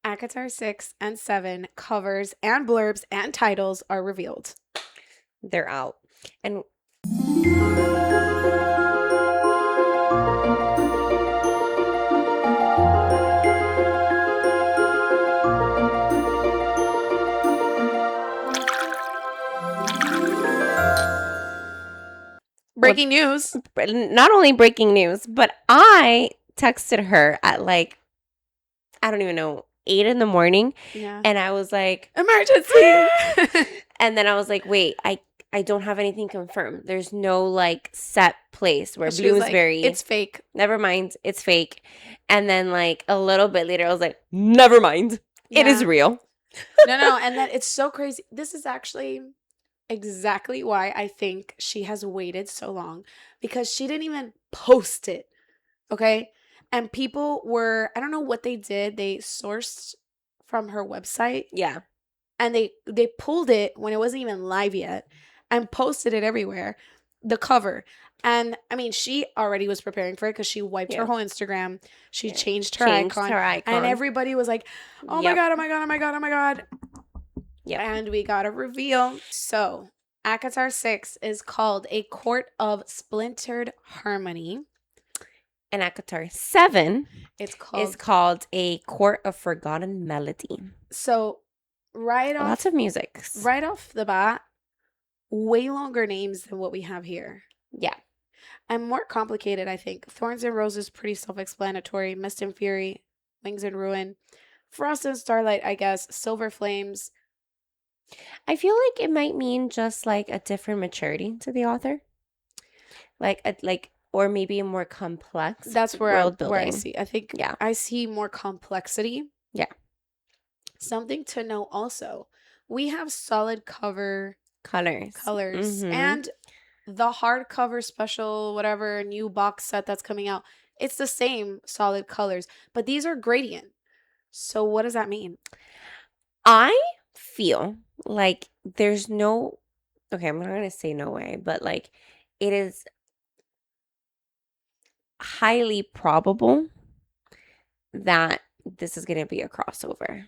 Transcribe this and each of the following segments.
ACOTAR 6 and 7 covers and blurbs and titles are revealed. They're out. And breaking news. Not only breaking news, but I texted her at like, I don't even know, 8 in the morning. Yeah. And I was like, emergency. And then I was like, wait, I don't have anything confirmed. There's no like set place where Bloomsbury. Like, it's fake. Never mind. It's fake. And then like a little bit later, I was like, never mind. Yeah. It is real. No. And then it's so crazy. This is actually exactly why I think she has waited so long, because she didn't even post it. Okay. And people were, I don't know what they did. They sourced from her website. Yeah. And they pulled it when it wasn't even live yet and posted it everywhere. The cover. And I mean, she already was preparing for it because she wiped her whole Instagram. She changed her icon. And everybody was like, oh my God, oh my God, oh my God, oh my God. Yeah. And we got a reveal. So ACOTAR 6 is called A Court of Splintered Harmony. And ACOTAR 7 is called A Court of Forgotten Melody. So lots of music. Right off the bat, way longer names than what we have here. Yeah. And more complicated, I think. Thorns and Roses, pretty self-explanatory. Mist and Fury, Wings and Ruin. Frost and Starlight, I guess. Silver Flames. I feel like it might mean just like a different maturity to the author. Or maybe a more complex That's where I see. I think yeah. I see more complexity. Yeah. Something to know also. We have solid cover colors. Mm-hmm. And the hardcover special, whatever, new box set that's coming out, it's the same solid colors. But these are gradient. So what does that mean? I feel like there's no... Okay, I'm not going to say no way, but like it is highly probable that this is going to be a crossover.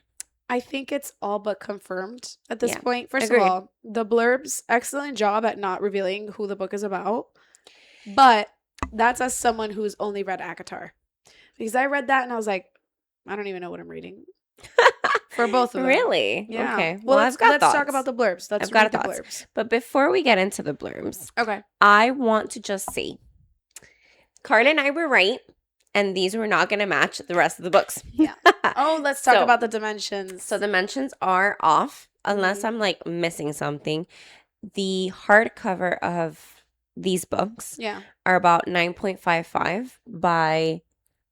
I think it's all but confirmed at this point. First of all, the blurbs, excellent job at not revealing who the book is about. But that's as someone who's only read ACOTAR. Because I read that and I was like, I don't even know what I'm reading. For both of them. Really? Yeah. Okay. Well, let's talk about the blurbs. Let's read the blurbs. But before we get into the blurbs, okay, I want to just say, Carla and I were right. And these were not going to match the rest of the books. Yeah. Oh, let's talk about the dimensions. So dimensions are off, unless I'm like missing something. The hardcover of these books are about 9.55 by,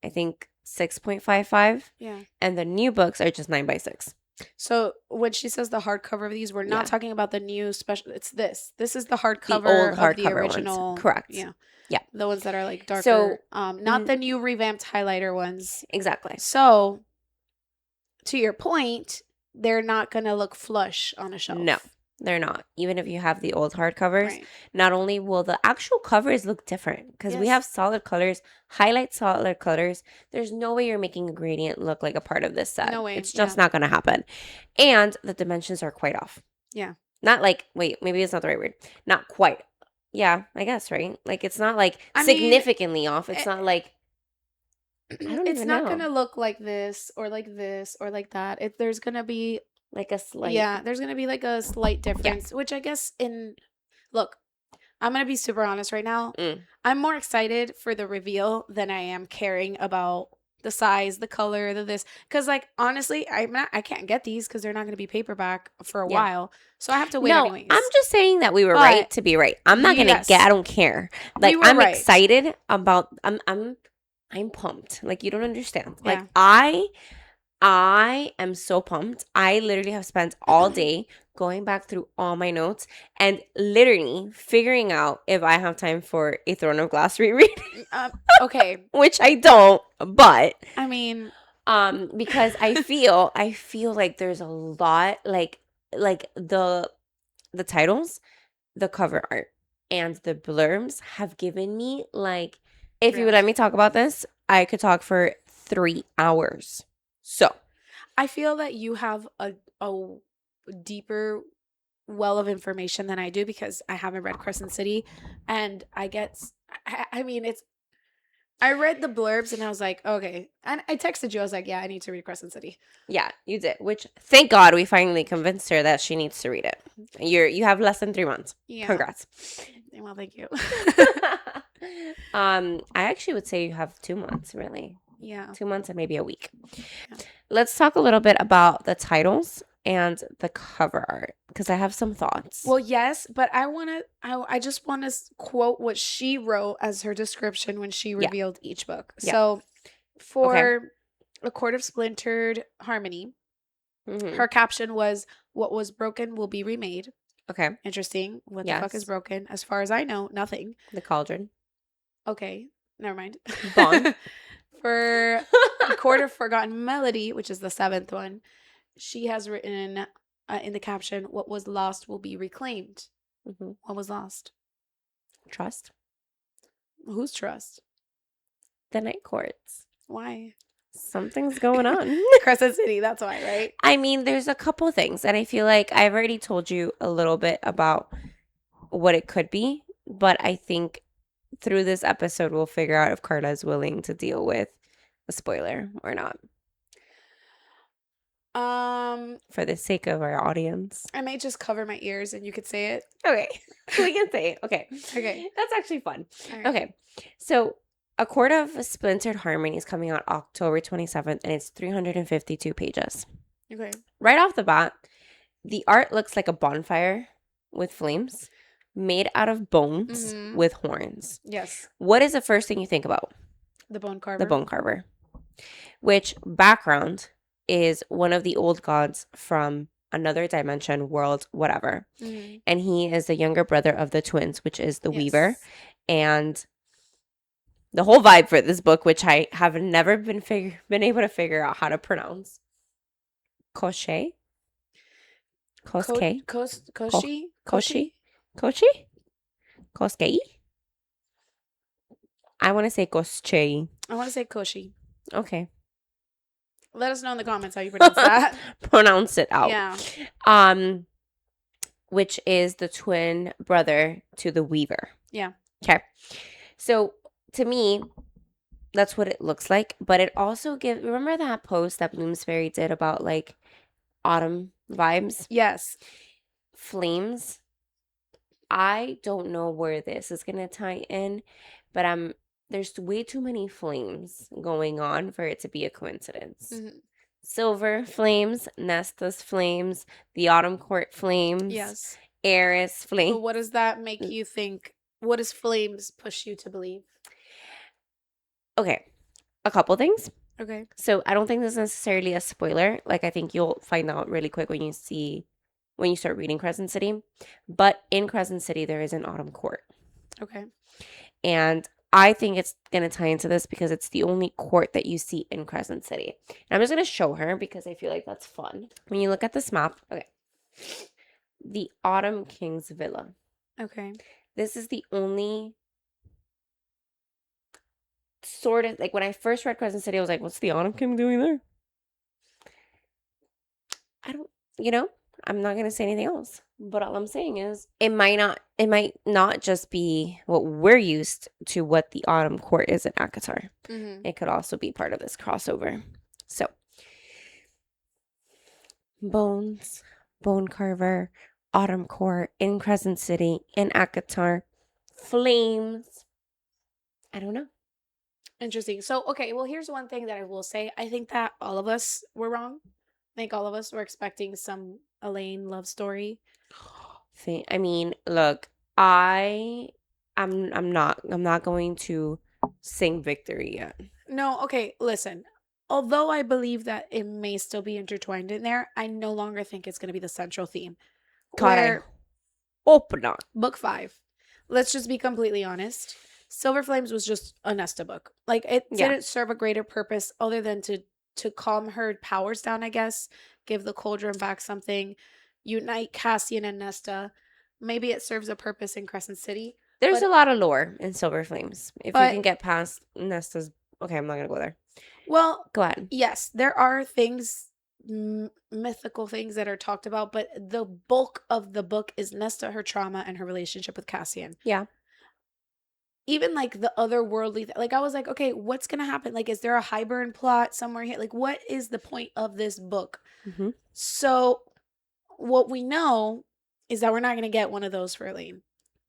I think, 6.55. Yeah. And the new books are just 9 by 6. So when she says the hardcover of these, we're not talking about the new special. It's this. This is the hardcover of the original. Ones. Correct. Yeah. Yeah. The ones that are like darker. So, not the new revamped highlighter ones. Exactly. So, to your point, they're not going to look flush on a shelf. No, they're not. Even if you have the old hardcovers, not only will the actual covers look different, because we have solid colors, highlight solid colors. There's no way you're making a gradient look like a part of this set. No way. It's just not going to happen. And the dimensions are quite off. Yeah. Not like, wait, maybe it's not the right word. Not quite. Yeah, I guess, right? Like, it's not like significantly off. It's not like, it's not going to look like this or like that. There's going to be like a slight. Yeah, there's going to be like a slight difference, which I guess look, I'm going to be super honest right now. I'm more excited for the reveal than I am caring about the size, the color, this. Because, like, honestly, I can't get these because they're not going to be paperback for a while. So I have to wait anyways. I'm just saying that we were right to be right. I'm not going to I don't care. Like, I'm excited about, I'm pumped. Like, you don't understand. Like, I am so pumped. I literally have spent all day going back through all my notes and literally figuring out if I have time for a Throne of Glass reread. Okay. Which I don't, but I mean, because I feel like there's a lot like the titles, the cover art, and the blurbs have given me like, if you would let me talk about this, I could talk for 3 hours. So I feel that you have a deeper well of information than I do because I haven't read Crescent City, and I mean, I read the blurbs and I was like, okay. And I texted you. I was like, yeah, I need to read Crescent City. Yeah, you did. Which, thank God, we finally convinced her that she needs to read it. You have less than 3 months. Yeah. Congrats. Well, thank you. I actually would say you have 2 months, really. Yeah. 2 months and maybe a week. Yeah. Let's talk a little bit about the titles and the cover art because I have some thoughts. Well, yes, but I just want to quote what she wrote as her description when she revealed each book. Yeah. So for A Court of Splintered Harmony, her caption was, "What was broken will be remade." Okay. Interesting. What the fuck is broken? As far as I know, nothing. The cauldron. Okay. Never mind. Bond. For A Court of Forgotten Melody, which is the 7th one, she has written in the caption, "What was lost will be reclaimed." Mm-hmm. What was lost? Trust. Whose trust? The Night Courts. Why? Something's going on. Crescent City, that's why, right? I mean, there's a couple things, and I feel like I've already told you a little bit about what it could be, but I think through this episode, we'll figure out if Carla is willing to deal with a spoiler or not. For the sake of our audience. I might just cover my ears and you could say it. Okay. We can say it. Okay. Okay. That's actually fun. Right. Okay. So, A Court of Splintered Harmony is coming out October 27th, and it's 352 pages. Okay. Right off the bat, the art looks like a bonfire with flames made out of bones with horns. Yes. What is the first thing you think about? The bone carver. The bone carver. Which background is one of the old gods from another dimension, world, whatever. Mm-hmm. And he is the younger brother of the twins, which is the Weaver. And the whole vibe for this book, which I have never been able to figure out how to pronounce. Koshi? Koske? Koshi? Koshi? Koshi? Koskei? I want to say Koschei. I want to say Koshi. Okay. Let us know in the comments how you pronounce that. Pronounce it out. Yeah. Which is the twin brother to the Weaver. Yeah. Okay. So to me, that's what it looks like. But it also gives. Remember that post that Bloomsbury did about like autumn vibes? Yes. Flames. I don't know where this is gonna tie in, but there's way too many flames going on for it to be a coincidence. Mm-hmm. Silver flames, Nesta's flames, the Autumn Court flames, yes, Eris flames. But what does that make you think? What does flames push you to believe? Okay, a couple things. Okay. So I don't think this is necessarily a spoiler. Like I think you'll find out really quick when you start reading Crescent City. But in Crescent City, there is an Autumn Court. Okay. And I think it's going to tie into this because it's the only court that you see in Crescent City. And I'm just going to show her because I feel like that's fun. When you look at this map, okay, the Autumn King's Villa. Okay. This is the only sort of, like when I first read Crescent City, I was like, what's the Autumn King doing there? I'm not going to say anything else. But all I'm saying is it might not just be what we're used to what the Autumn Court is in ACOTAR. Mm-hmm. It could also be part of this crossover. So, bones, bone carver, Autumn Court in Crescent City, in ACOTAR, flames. I don't know. Interesting. So, okay, well, here's one thing that I will say. I think that all of us were wrong. I think all of us were expecting some Elaine love story. I mean, look, I'm not going to sing victory yet. No, okay, listen. Although I believe that it may still be intertwined in there, I no longer think it's going to be the central theme. Hope not. Book 5. Let's just be completely honest. Silver Flames was just a Nesta book. Like, it didn't serve a greater purpose other than to calm her powers down, I guess. Give the cauldron back something. Unite Cassian and Nesta. Maybe it serves a purpose in Crescent City. There's a lot of lore in Silver Flames. If you can get past Nesta's... Okay, I'm not going to go there. Well... Go ahead. Yes, there are things mythical things that are talked about, but the bulk of the book is Nesta, her trauma, and her relationship with Cassian. Yeah. Even like the otherworldly, like I was like, okay, what's gonna happen? Like, is there a Hybern plot somewhere here? Like, what is the point of this book? Mm-hmm. So, what we know is that we're not gonna get one of those for Elaine.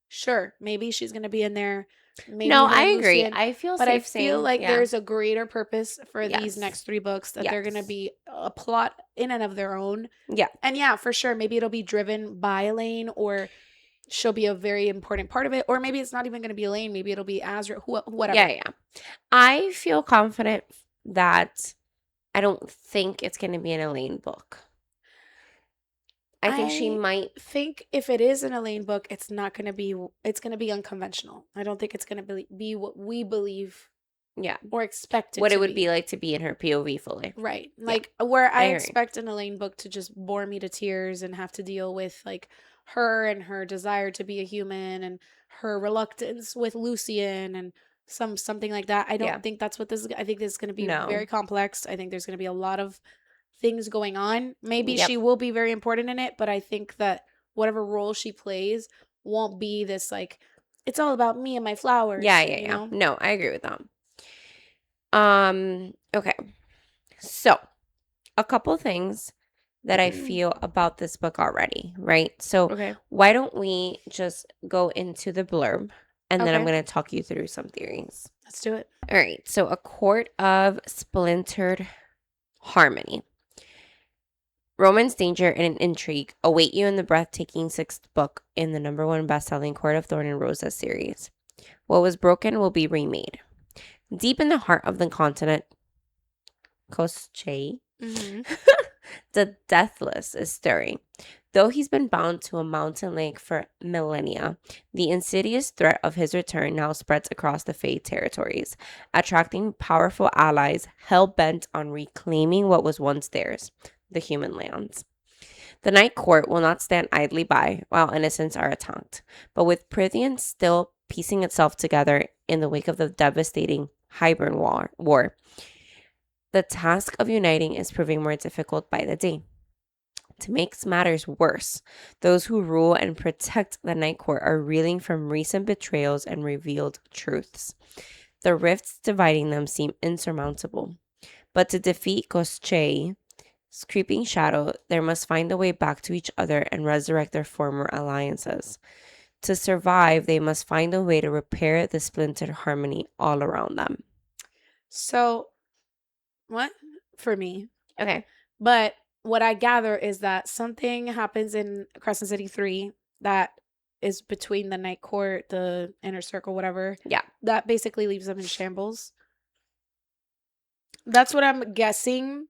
Sure, maybe she's gonna be in there. Maybe no, I agree. Lucien, I feel but safe I feel saying, like there's a greater purpose for yes. these next 3 books, that yes. they're gonna be a plot in and of their own. Yeah. And yeah, for sure, maybe it'll be driven by Elaine, or she'll be a very important part of it, or maybe it's not even going to be Elaine. Maybe it'll be Azriel, whatever. Yeah. I feel confident that I don't think it's going to be an Elaine book. I think she might think if it is an Elaine book, it's not going to be. It's going to be unconventional. I don't think it's going to be what we believe. Yeah. Or expect it what it would be like to be in her POV fully. Right. Like where I expect an Elaine book to just bore me to tears and have to deal with like her and her desire to be a human and her reluctance with Lucien and something like that. I don't think that's what this is. I think this is going to be very complex. I think there's going to be a lot of things going on. Maybe she will be very important in it, but I think that whatever role she plays won't be this like, it's all about me and my flowers. Yeah. You know? No, I agree with that. Okay. So, a couple things that I feel about this book already, right? So, why don't we just go into the blurb, and then I'm going to talk you through some theories. Let's do it. All right. So, A Court of Splintered Harmony. Romance, danger, and intrigue await you in the breathtaking 6th book in the #1 best-selling Court of Thorn and Roses series. What was broken will be remade. Deep in the heart of the continent, Kochi, the Deathless is stirring. Though he's been bound to a mountain lake for millennia, the insidious threat of his return now spreads across the Fae territories, attracting powerful allies hell-bent on reclaiming what was once theirs, the human lands. The Night Court will not stand idly by while innocents are attacked, but with Prythian still piecing itself together in the wake of the devastating Hybern War, the task of uniting is proving more difficult by the day. To make matters worse, those who rule and protect the Night Court are reeling from recent betrayals and revealed truths. The rifts dividing them seem insurmountable. But to defeat Kochi's creeping shadow, they must find a way back to each other and resurrect their former alliances. To survive, they must find a way to repair the splintered harmony all around them. So, what? For me. Okay. But what I gather is that something happens in Crescent City 3 that is between the Night Court, the Inner Circle, whatever. Yeah. That basically leaves them in shambles. That's what I'm guessing.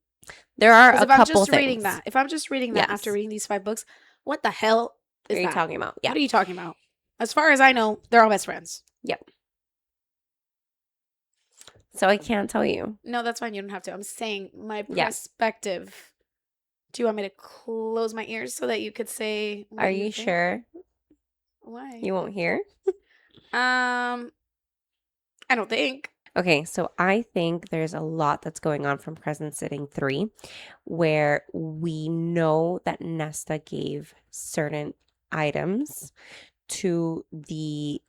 There are a couple things. If I'm just reading that after reading these 5 books, what the hell is that? What are you talking about? Yeah. What are you talking about? As far as I know, they're all best friends. Yep. So I can't tell you. No, that's fine. You don't have to. I'm saying my perspective. Do you want me to close my ears so that you could say? Are you sure? Why? You won't hear? I don't think. Okay, so I think there's a lot that's going on from Crescent City 3 where we know that Nesta gave certain items to the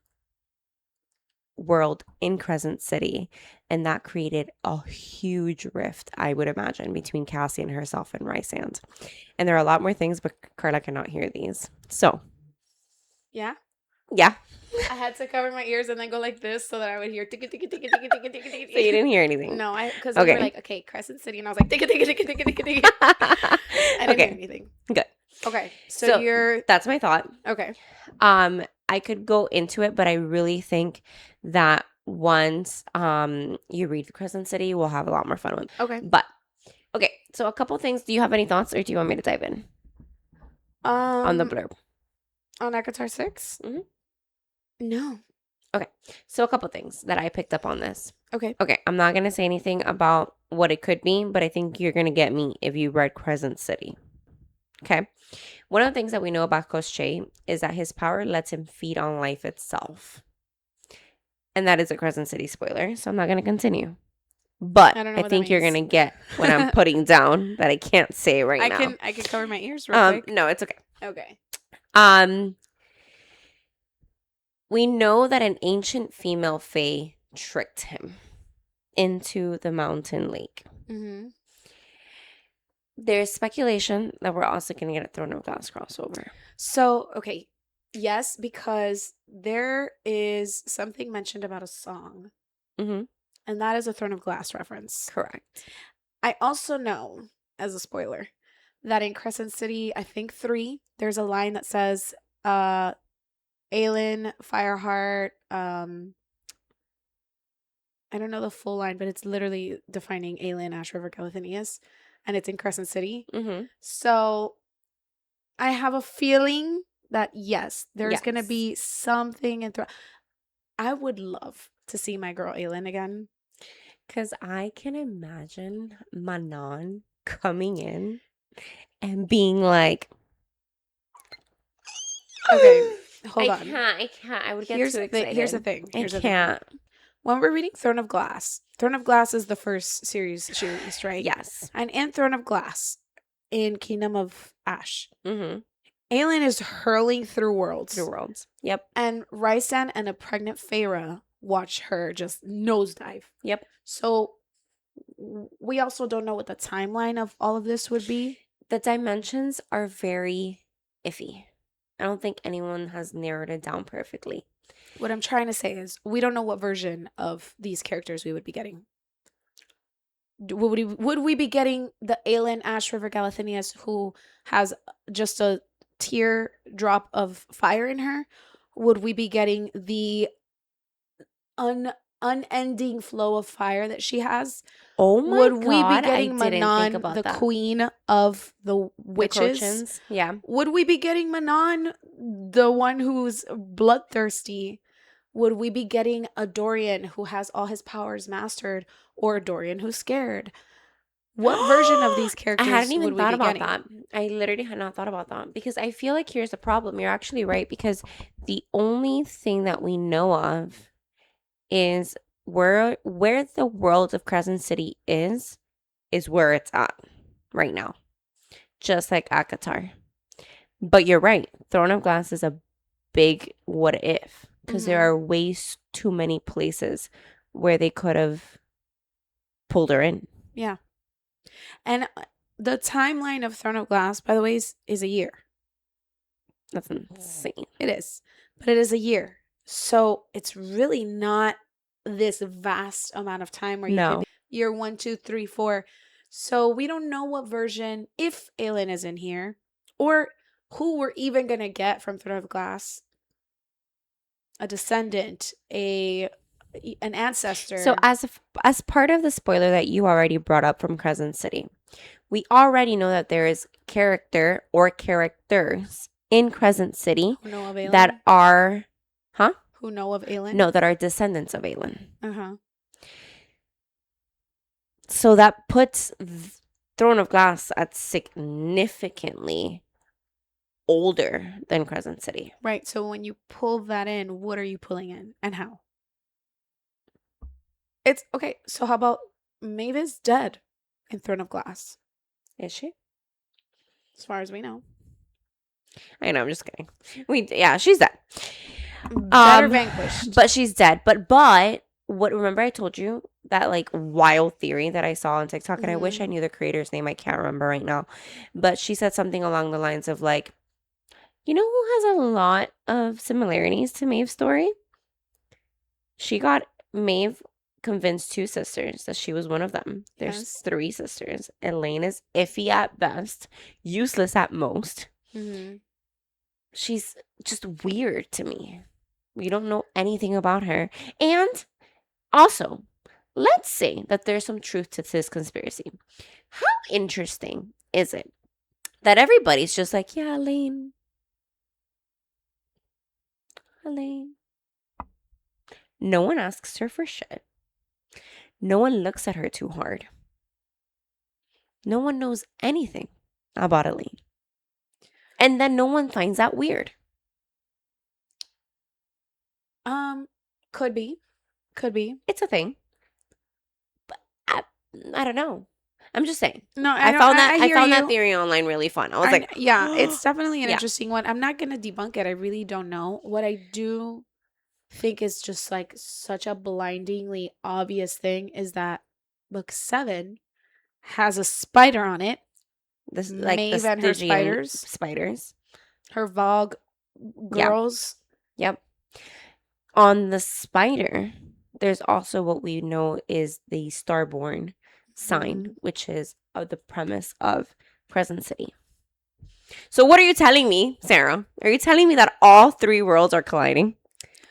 world in Crescent City, and that created a huge rift, I would imagine, between Cassian herself and Rysand. And there are a lot more things, but Carla cannot hear these. So. Yeah? Yeah. I had to cover my ears and then go like this so that I would hear ticka ticka ticka ticka ticka ticka ticka. So you didn't hear anything? No, because we were like, okay, Crescent City, and I was like ticka ticka ticka ticka ticka ticka. I didn't hear anything. Good. Okay, so that's my thought. Okay. I could go into it, but I really think that once you read Crescent City, we'll have a lot more fun with it. Okay. But okay, so a couple things. Do you have any thoughts, or do you want me to dive in? On the blurb. On ACOTAR 6? Mm-hmm. No. Okay. So a couple things that I picked up on this. Okay. Okay. I'm not going to say anything about what it could be, but I think you're going to get me if you read Crescent City. Okay. One of the things that we know about Kochi is that his power lets him feed on life itself. And that is a Crescent City spoiler, so I'm not going to continue. But I think you're gonna get what I'm putting down that I can't say now. I can cover my ears real quick. No, it's okay. Okay. We know that an ancient female fae tricked him into the mountain lake. Mm-hmm. There's speculation that we're also going to get a Throne of Glass crossover. So, okay. Yes, because there is something mentioned about a song. Mm-hmm. And that is a Throne of Glass reference. Correct. I also know, as a spoiler, that in Crescent City, I think 3, there's a line that says, Elaine, Fireheart, I don't know the full line, but it's literally defining Elaine, Ash River, Galathinius, and it's in Crescent City. Mm-hmm. So I have a feeling that, yes, there's going to be something I would love to see my girl Elaine again. Because I can imagine Manon coming in and being like, okay, hold on. I can't. I would get too excited. Here's the thing. I can't. When we're reading Throne of Glass is the first series she released, right? Yes. And in Throne of Glass, in Kingdom of Ash, Elaine is hurling through worlds. Yep. And Rysand and a pregnant Feyre watch her just nosedive. Yep. So we also don't know what the timeline of all of this would be. The dimensions are very iffy. I don't think anyone has narrowed it down perfectly. What I'm trying to say is we don't know what version of these characters we would be getting. Would we be getting the Elaine Ash River Galathinius who has just a tear drop of fire in her? Would we be getting the unending flow of fire that she has? Oh my God. Would we be getting Manon, the queen of the witches? Yeah. Would we be getting Manon, the one who's bloodthirsty? Would we be getting a Dorian who has all his powers mastered, or a Dorian who's scared? What version of these characters? I hadn't even thought about that. I literally had not thought about that because I feel like here's the problem. You're actually right, because the only thing that we know of is where the world of Crescent City is where it's at right now, just like ACOTAR. But you're right. Throne of Glass is a big what if, because there are way too many places where they could have pulled her in. Yeah. And the timeline of Throne of Glass, by the way, is a year. That's insane. It is. But it is a year. So it's really not this vast amount of time where you could be year 1, 2, 3, 4. So we don't know what version, if Elaine is in here, or who we're even going to get from Throne of Glass. A descendant, an ancestor. So as part of the spoiler that you already brought up from Crescent City, we already know that there is character or characters in Crescent City that are, who know of Elaine? No, that are descendants of Elaine. So that puts Throne of Glass at significantly older than Crescent City. Right. So when you pull that in, what are you pulling in and how? It's okay. So how about Maeve's dead in Throne of Glass? Is she? As far as we know. I know. I'm just kidding. She's dead. Better vanquished. But she's dead. But remember I told you that like wild theory that I saw on TikTok, and I wish I knew the creator's name. I can't remember right now. But she said something along the lines of like, you know who has a lot of similarities to Maeve's story? She got Maeve convinced 2 sisters that she was one of them. There's 3 sisters. Elaine is iffy at best, useless at most. She's just weird to me. We don't know anything about her. And also, let's say that there's some truth to this conspiracy. How interesting is it that everybody's just like, yeah, Elaine. No one asks her for shit. No one looks at her too hard. No one knows anything about Elaine. And then no one finds that weird. Could be. It's a thing. But I don't know. I'm just saying. No, I found that theory online really fun. I was like, yeah, it's definitely an interesting one. I'm not gonna debunk it. I really don't know. What I do think is just like such a blindingly obvious thing is that book 7 has a spider on it. This like Maeve the and her spiders. Her Vogue girls. Yep. On the spider, there's also what we know is the Starborn sign, which is the premise of Crescent City. So what are you telling me, Sarah? Are you telling me that all 3 worlds are colliding?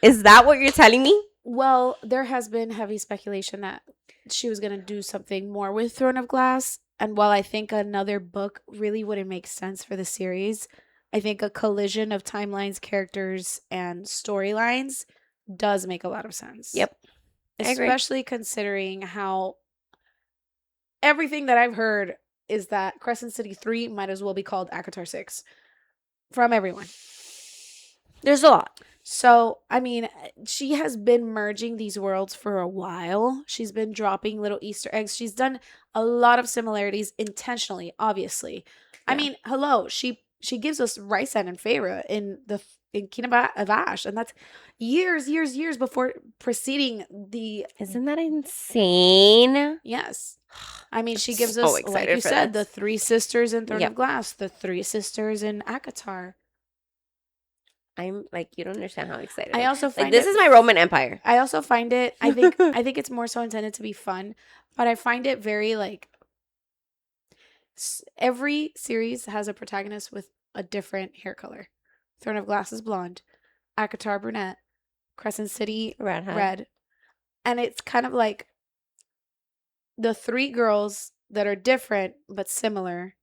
Is that what you're telling me? Well, there has been heavy speculation that she was going to do something more with Throne of Glass. And while I think another book really wouldn't make sense for the series, I think a collision of timelines, characters, and storylines does make a lot of sense. Yep. Especially considering how everything that I've heard is that Crescent City 3 might as well be called ACOTAR 6 from everyone. There's a lot. So, I mean, she has been merging these worlds for a while. She's been dropping little Easter eggs. She's done a lot of similarities intentionally, obviously. Yeah. I mean, hello, she gives us Rysand and Feyre in Kingdom of Ash, and that's years before preceding the... Isn't that insane? Yes. I mean, she gives us, like you said, the 3 sisters in Throne of Glass, the 3 sisters in ACOTAR. I'm like, you don't understand how excited I also find this is my Roman Empire. I also find it, I think it's more so intended to be fun, but I find it very like every series has a protagonist with a different hair color. Throne of Glass is blonde, ACOTAR brunette, Crescent City red. And it's kind of like the 3 girls that are different but similar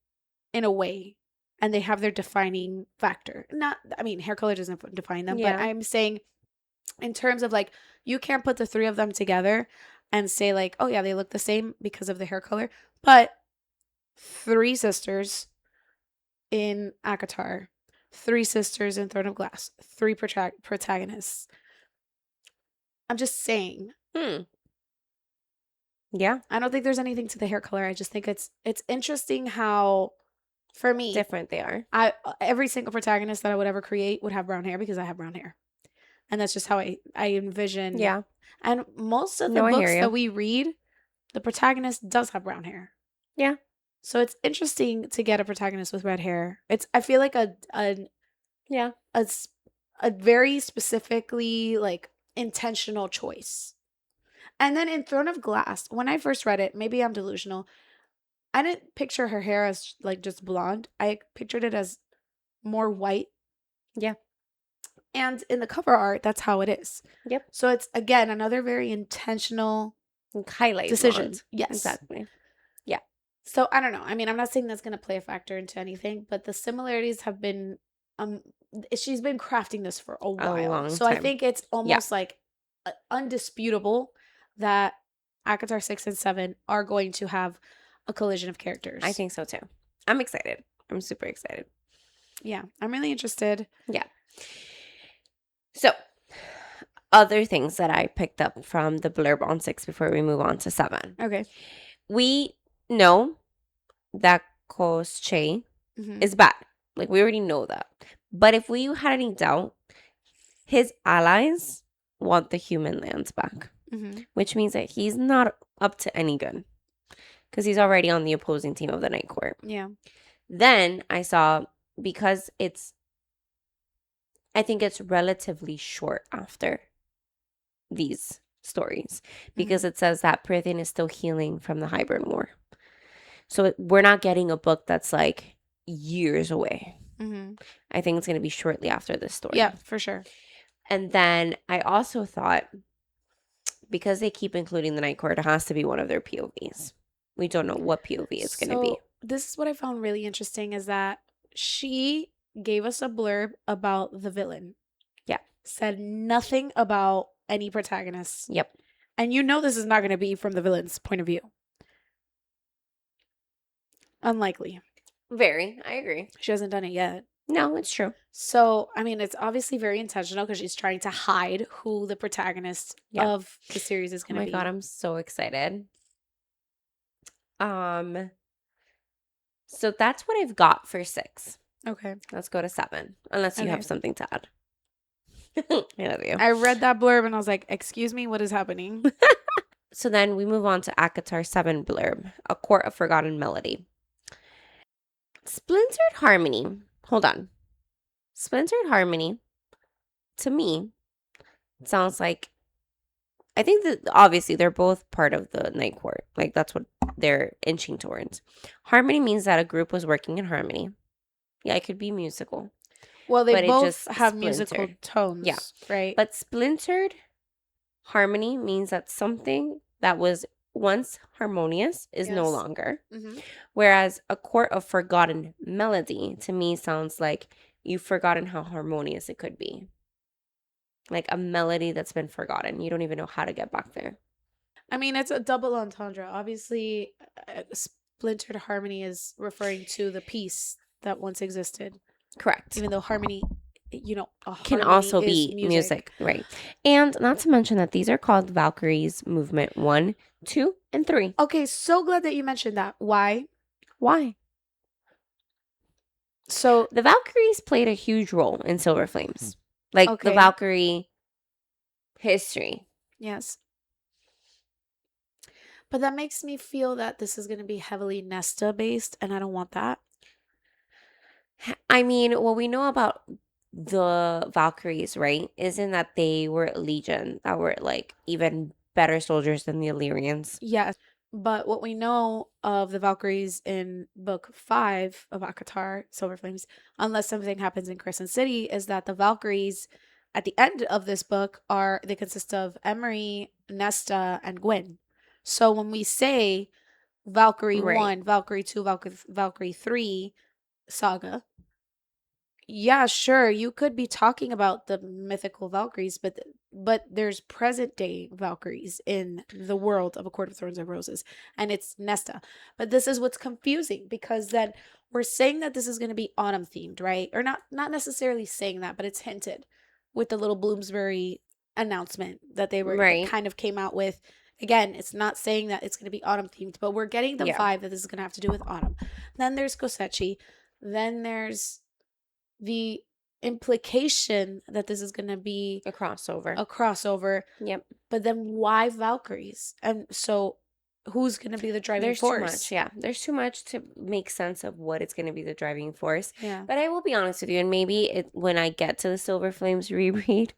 in a way. And they have their defining factor. Hair color doesn't define them, but I'm saying in terms of like, you can't put the 3 of them together and say like, oh yeah, they look the same because of the hair color. But 3 sisters in ACOTAR, 3 sisters in Throne of Glass, 3 protagonists. I'm just saying. Yeah. I don't think there's anything to the hair color. I just think it's interesting how... For me, different they are. Every single protagonist that I would ever create would have brown hair because I have brown hair, and that's just how I envision. Yeah, and most of the books that we read, the protagonist does have brown hair. Yeah, so it's interesting to get a protagonist with red hair. I feel like a very specifically like intentional choice. And then in Throne of Glass, when I first read it, maybe I'm delusional, I didn't picture her hair as like just blonde. I pictured it as more white. Yeah. And in the cover art, that's how it is. Yep. So it's, again, another very intentional highlight decision. Blonde. Yes. Exactly. Yeah. So I don't know. I mean, I'm not saying that's going to play a factor into anything, but the similarities have been, she's been crafting this for a while. A long so time. I think it's almost like undisputable that ACOTAR 6 and 7 are going to have a collision of characters. I think so too. I'm excited. I'm super excited. Yeah, I'm really interested. Yeah. So, other things that I picked up from the blurb on 6 before we move on to 7. Okay. We know that Kochi is bad. Like, we already know that. But if we had any doubt, his allies want the human lands back. Which means that he's not up to any good. Because he's already on the opposing team of the Night Court. Yeah. Then I saw, because I think it's relatively short after these stories. Because it says that Prythian is still healing from the Hybern War. So we're not getting a book that's like years away. I think it's going to be shortly after this story. Yeah, for sure. And then I also thought, because they keep including the Night Court, it has to be one of their POVs. We don't know what POV it's going to be. This is what I found really interesting is that she gave us a blurb about the villain. Yeah. Said nothing about any protagonists. Yep. And you know this is not going to be from the villain's point of view. Unlikely. Very. I agree. She hasn't done it yet. No, it's true. So, I mean, it's obviously very intentional because she's trying to hide who the protagonist of the series is going to be. Oh my God, I'm so excited. So that's what I've got for 6. Okay. Let's go to 7. Unless you have something to add. I love you. I read that blurb and I was like, excuse me, what is happening? So then we move on to ACOTAR 7 blurb, A Court of Forgotten Meoldy. Splintered Harmony. Hold on. Splintered Harmony, to me, sounds like, I think that obviously they're both part of the Night Court. Like, that's what they're inching towards. Harmony means that a group was working in harmony. Yeah, it could be musical. Well, they both have musical tones, yeah, right? But splintered harmony means that something that was once harmonious is no longer. Mm-hmm. Whereas a court of forgotten melody, to me, sounds like you've forgotten how harmonious it could be. Like a melody that's been forgotten. You don't even know how to get back there. I mean, it's a double entendre. Obviously, splintered harmony is referring to the piece that once existed. Correct. Even though harmony, can also be music. Right. And not to mention that these are called Valkyrie's movement 1, 2, and 3. Okay, so glad that you mentioned that. Why? So the Valkyries played a huge role in Silver Flames. Like the Valkyrie history. Yes. But that makes me feel that this is going to be heavily Nesta based, and I don't want that. I mean, what we know about the Valkyries, right, isn't that they were Legion, that were like even better soldiers than the Illyrians. Yes. But what we know of the Valkyries in book 5 of ACOTAR, Silver Flames, unless something happens in Crescent City, is that the Valkyries at the end of this book they consist of Emerie, Nesta, and Gwyn. So when we say Valkyrie 1, Valkyrie 2, Valkyrie 3 saga, yeah, sure, you could be talking about the mythical Valkyries, but there's present day Valkyries in the world of A Court of Thorns and Roses, and it's Nesta. But this is what's confusing, because then we're saying that this is going to be autumn themed, right? Or not necessarily saying that, but it's hinted with the little Bloomsbury announcement that they were kind of came out with. Again, it's not saying that it's going to be autumn themed, but we're getting the vibe that this is going to have to do with autumn. Then there's Kochi. Then there's the implication that this is going to be a crossover. Yep. But then why Valkyries? And so who's going to be the driving force? There's too much. Yeah. There's too much to make sense of what it's going to be the driving force. Yeah. But I will be honest with you, and maybe when I get to the Silver Flames reread,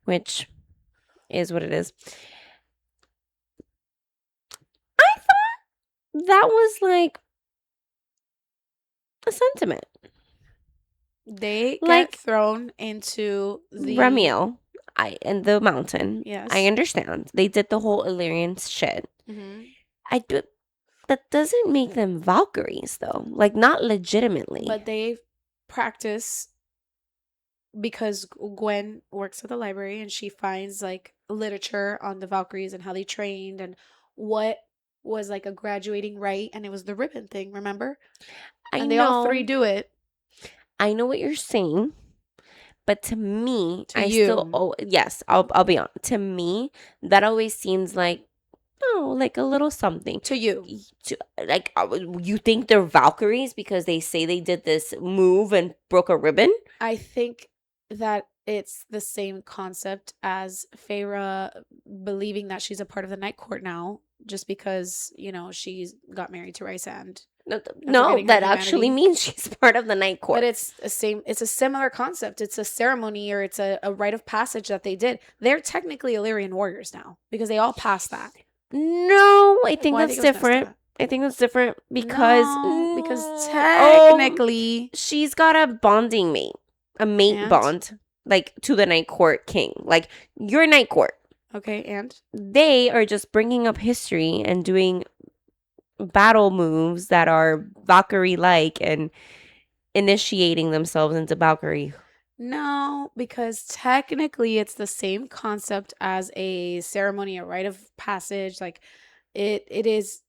which is what it is, I thought that was like a sentiment. They get thrown into the Remiel and the mountain. Yes, I understand. They did the whole Illyrian shit. Mm-hmm. That doesn't make them Valkyries, though. Like, not legitimately. But they practice because Gwyn works at the library and she finds like literature on the Valkyries and how they trained and what was like a graduating rite, and it was the ribbon thing. Remember? They all 3 do it. I know what you're saying, but to me, yes, I'll be honest. To me, that always seems like, like a little something. To you. Like, you think they're Valkyries because they say they did this move and broke a ribbon? I think that it's the same concept as Feyre believing that she's a part of the Night Court now, just because, she's got married to Rysand. No, that actually means she's part of the Night Court. But it's a similar concept. It's a ceremony, or it's a rite of passage that they did. They're technically Illyrian warriors now because they all passed that. No, I think that's different. I think that's different because technically she's got a bonding mate, a mate bond, like to the Night Court king. Like, you're Night Court. Okay, and they are just bringing up history and doing battle moves that are Valkyrie-like and initiating themselves into Valkyrie. No, because technically it's the same concept as a ceremony, a rite of passage. Like, it is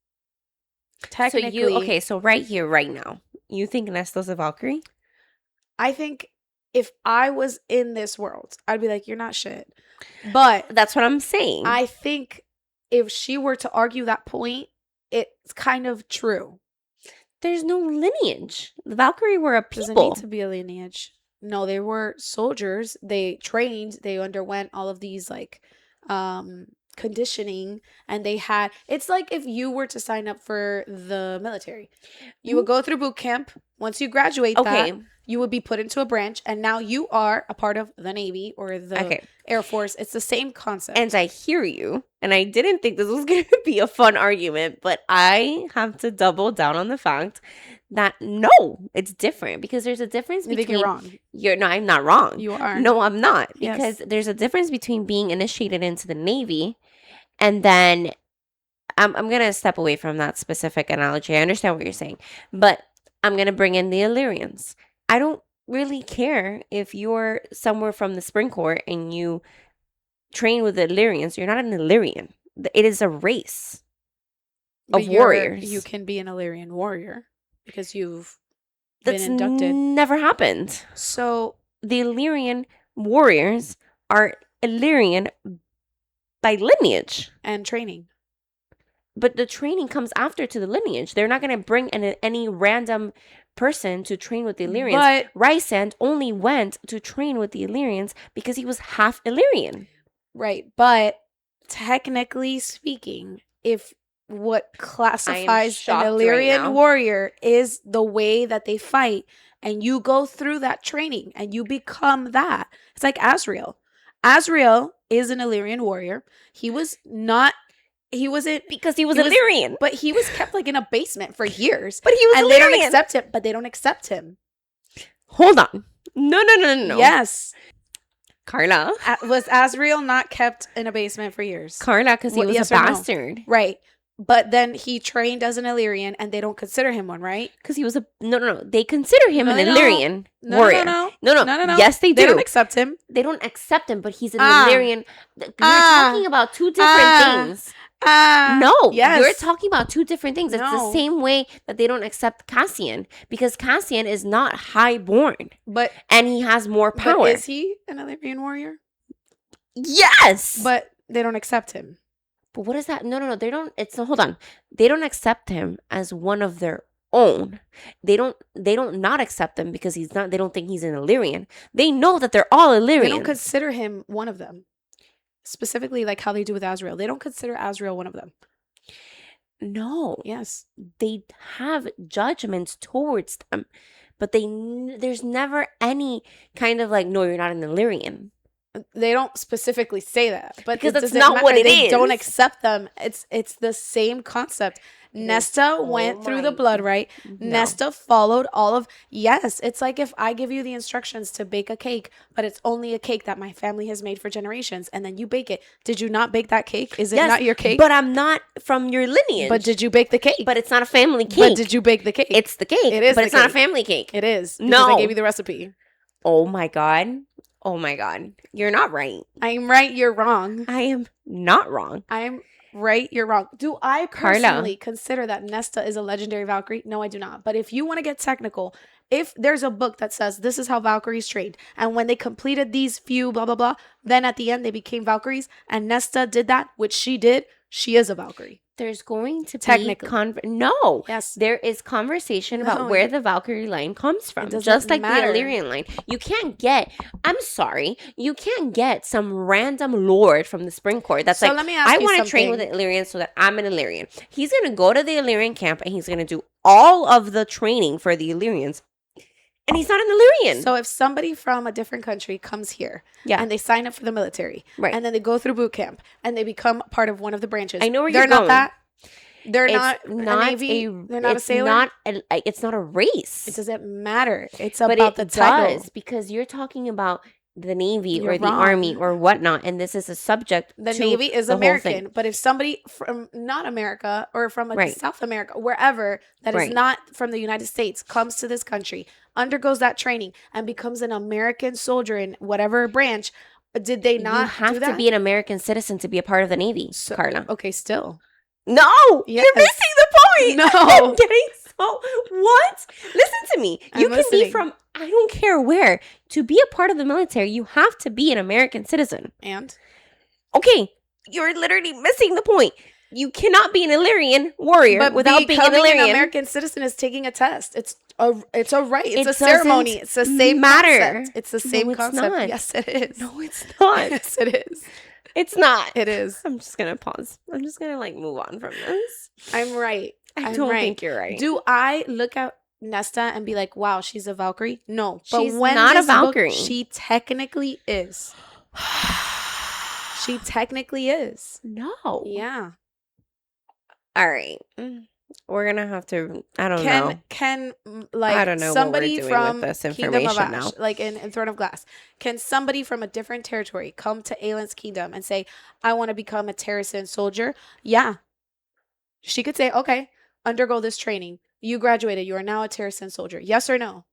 technically. So right here, right now, you think Nesta's a Valkyrie? I think if I was in this world, I'd be like, you're not shit. But that's what I'm saying. I think if she were to argue that point, it's kind of true. There's no lineage. The Valkyrie were a people. Doesn't need to be a lineage. No, they were soldiers. They trained. They underwent all of these like conditioning, and they had. It's like if you were to sign up for the military, you would go through boot camp. Once you graduate, that you would be put into a branch, and now you are a part of the Navy or the Air Force. It's the same concept. And I hear you, and I didn't think this was going to be a fun argument, but I have to double down on the fact that no, it's different, because there's a difference between. You think you're wrong? No, I'm not wrong. You are. No, I'm not, because there's a difference between being initiated into the Navy, and then I'm going to step away from that specific analogy. I understand what you're saying, but I'm going to bring in the Illyrians. I don't really care if you're somewhere from the Spring Court and you train with the Illyrians. You're not an Illyrian. It is a race of warriors. You can be an Illyrian warrior because you've been inducted. That's never happened. So the Illyrian warriors are Illyrian by lineage and training. But the training comes after to the lineage. They're not going to bring any random person to train with the Illyrians. But Rysand only went to train with the Illyrians because he was half Illyrian. Right. But technically speaking, if what classifies an Illyrian warrior is the way that they fight, and you go through that training and you become that, it's like Azriel. Azriel is an Illyrian warrior. He wasn't because he was Illyrian, but he was kept like in a basement for years. But he was and Illyrian. They don't accept him. But they don't accept him. Hold on, no. Yes, Carla, was Azriel not kept in a basement for years? Carla, because he was a bastard, no? Right? But then he trained as an Illyrian, and they don't consider him one, right? Because he was a no. They consider him an Illyrian warrior. No. Yes, they do. They don't accept him. They don't accept him, but he's an Illyrian. You're talking about two different things. You're talking about two different things. It's the same way that they don't accept Cassian, because Cassian is not highborn, and he has more power. But is he an Illyrian warrior? Yes, but they don't accept him. But what is that? No. They don't. Hold on. They don't accept him as one of their own. They don't not accept him because he's not. They don't think he's an Illyrian. They know that they're all Illyrians. They don't consider him one of them. Specifically, like how they do with Azriel. They don't consider Azriel one of them. No. Yes. They have judgments towards them, but there's never any kind of like, no, you're not an Illyrian. They don't specifically say that, but because that's not what it is. They don't accept them. It's the same concept. Nesta went through the blood rite. No. Nesta followed all of. Yes, it's like if I give you the instructions to bake a cake, but it's only a cake that my family has made for generations, and then you bake it. Did you not bake that cake? Is it not your cake? But I'm not from your lineage. But did you bake the cake? But it's not a family cake. But did you bake the cake? It's the cake. It is, but it's not a family cake. It is. No, I gave you the recipe. Oh my god. You're not right. I'm right, you're wrong. I am not wrong. I'm right, you're wrong. Do I personally consider that Nesta is a legendary Valkyrie? No, I do not. But if you want to get technical, if there's a book that says this is how Valkyries trained, and when they completed these few blah, blah, blah, then at the end they became Valkyries, and Nesta did that, which she did, she is a Valkyrie. There's going to be there is conversation about where the Valkyrie line comes from, just like the Illyrian line. You can't get some random lord from the Spring Court that's like, I want to train with an Illyrian so that I'm an Illyrian. He's going to go to the Illyrian camp and he's going to do all of the training for the Illyrians. And he's not an Illyrian. So if somebody from a different country comes here and they sign up for the military, and then they go through boot camp and they become part of one of the branches. I know where you're going. They're not a Navy. They're not a sailor. It's not a race. It doesn't matter. It's about the title. Does, because you're talking about the Navy or the Army or whatnot, and this is a subject. The Navy is American, but if somebody from not America or from South America, wherever that is not from the United States, comes to this country, undergoes that training, and becomes an American soldier in whatever branch, did they not? You have to be an American citizen to be a part of the Navy, Carla. Okay, still. No, you're missing the point. No, I'm getting so what? Listen to me. You can be from I don't care where. To be a part of the military, you have to be an American citizen. And okay, you're literally missing the point. You cannot be an Illyrian warrior without being an Illyrian. An American citizen is taking a test. It's a right. It's a ceremony. It's the same matter. Concept. It's the same concept. Not. Yes, it is. No, it's not. Yes, it is. It's not. It is. I'm just gonna pause. I'm just gonna move on from this. I'm right. I don't think you're right. Do I look at Nesta and be like, wow, she's a Valkyrie? No. But she's not a Valkyrie. She technically is. She technically is. No. Yeah. All right. We're gonna have to. I don't know. Can like I don't know somebody what we're doing from with this Kingdom of information Ash, now. like in Throne of Glass, can somebody from a different territory come to Aelin's kingdom and say, "I want to become a Terrasen soldier"? Yeah. She could say, "Okay, undergo this training. You graduated. You are now a Terrasen soldier." Yes or no?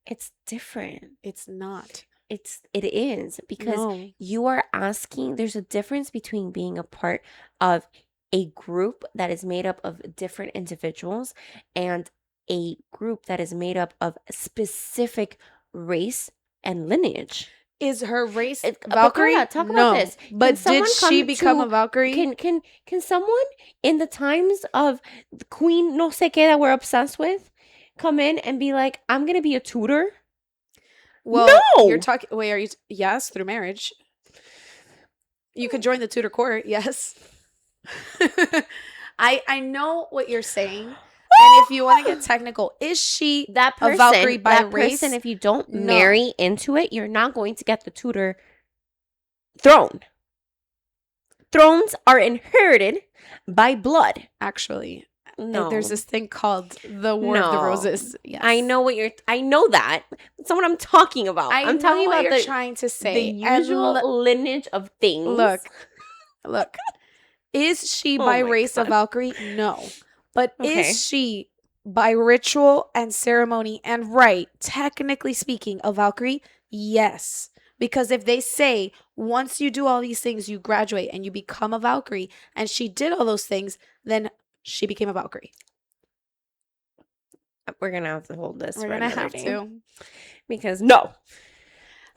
It's different. It's not. It is because you are asking. There's a difference between being a part of a group that is made up of different individuals and a group that is made up of specific race and lineage. Is her race Valkyrie? Talk about this. But did she become a Valkyrie? Can someone in the times of the Queen no sé qué that we're obsessed with come in and be like, I'm gonna be a tutor? Well, no! You're talking. Wait, are you? Yes, through marriage. You could join the tutor court. Yes. I know what you're saying, and if you want to get technical, is she that person, a Valkyrie by race? Person, if you don't marry into it, you're not going to get the tutor throne. Thrones are inherited by blood. Actually, no. There's this thing called the War of the Roses. Yes. I know that. That's not what I'm talking about. I'm talking about what you're trying to say. The usual lineage of things. Look. Is she by race a Valkyrie? No. But is she by ritual and ceremony and rite, technically speaking, a Valkyrie? Yes. Because if they say, once you do all these things, you graduate and you become a Valkyrie, and she did all those things, then she became a Valkyrie. We're going to have to hold this. We're going to have to. Because no.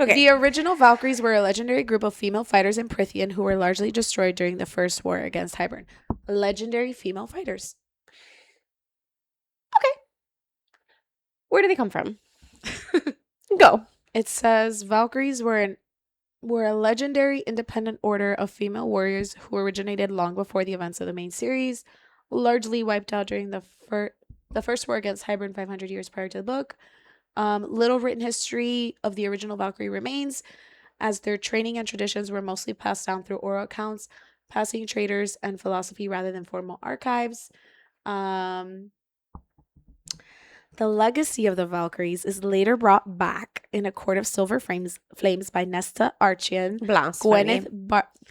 Okay. The original Valkyries were a legendary group of female fighters in Prythian who were largely destroyed during the First War against Hybern. Legendary female fighters. Okay. Where do they come from? Go. It says Valkyries were a legendary independent order of female warriors who originated long before the events of the main series, largely wiped out during the First War against Hybern 500 years prior to the book. Little written history of the original Valkyrie remains, as their training and traditions were mostly passed down through oral accounts, passing traders, and philosophy rather than formal archives. The legacy of the Valkyries is later brought back in A Court of Silver Flames by Nesta Archian, Gwyneth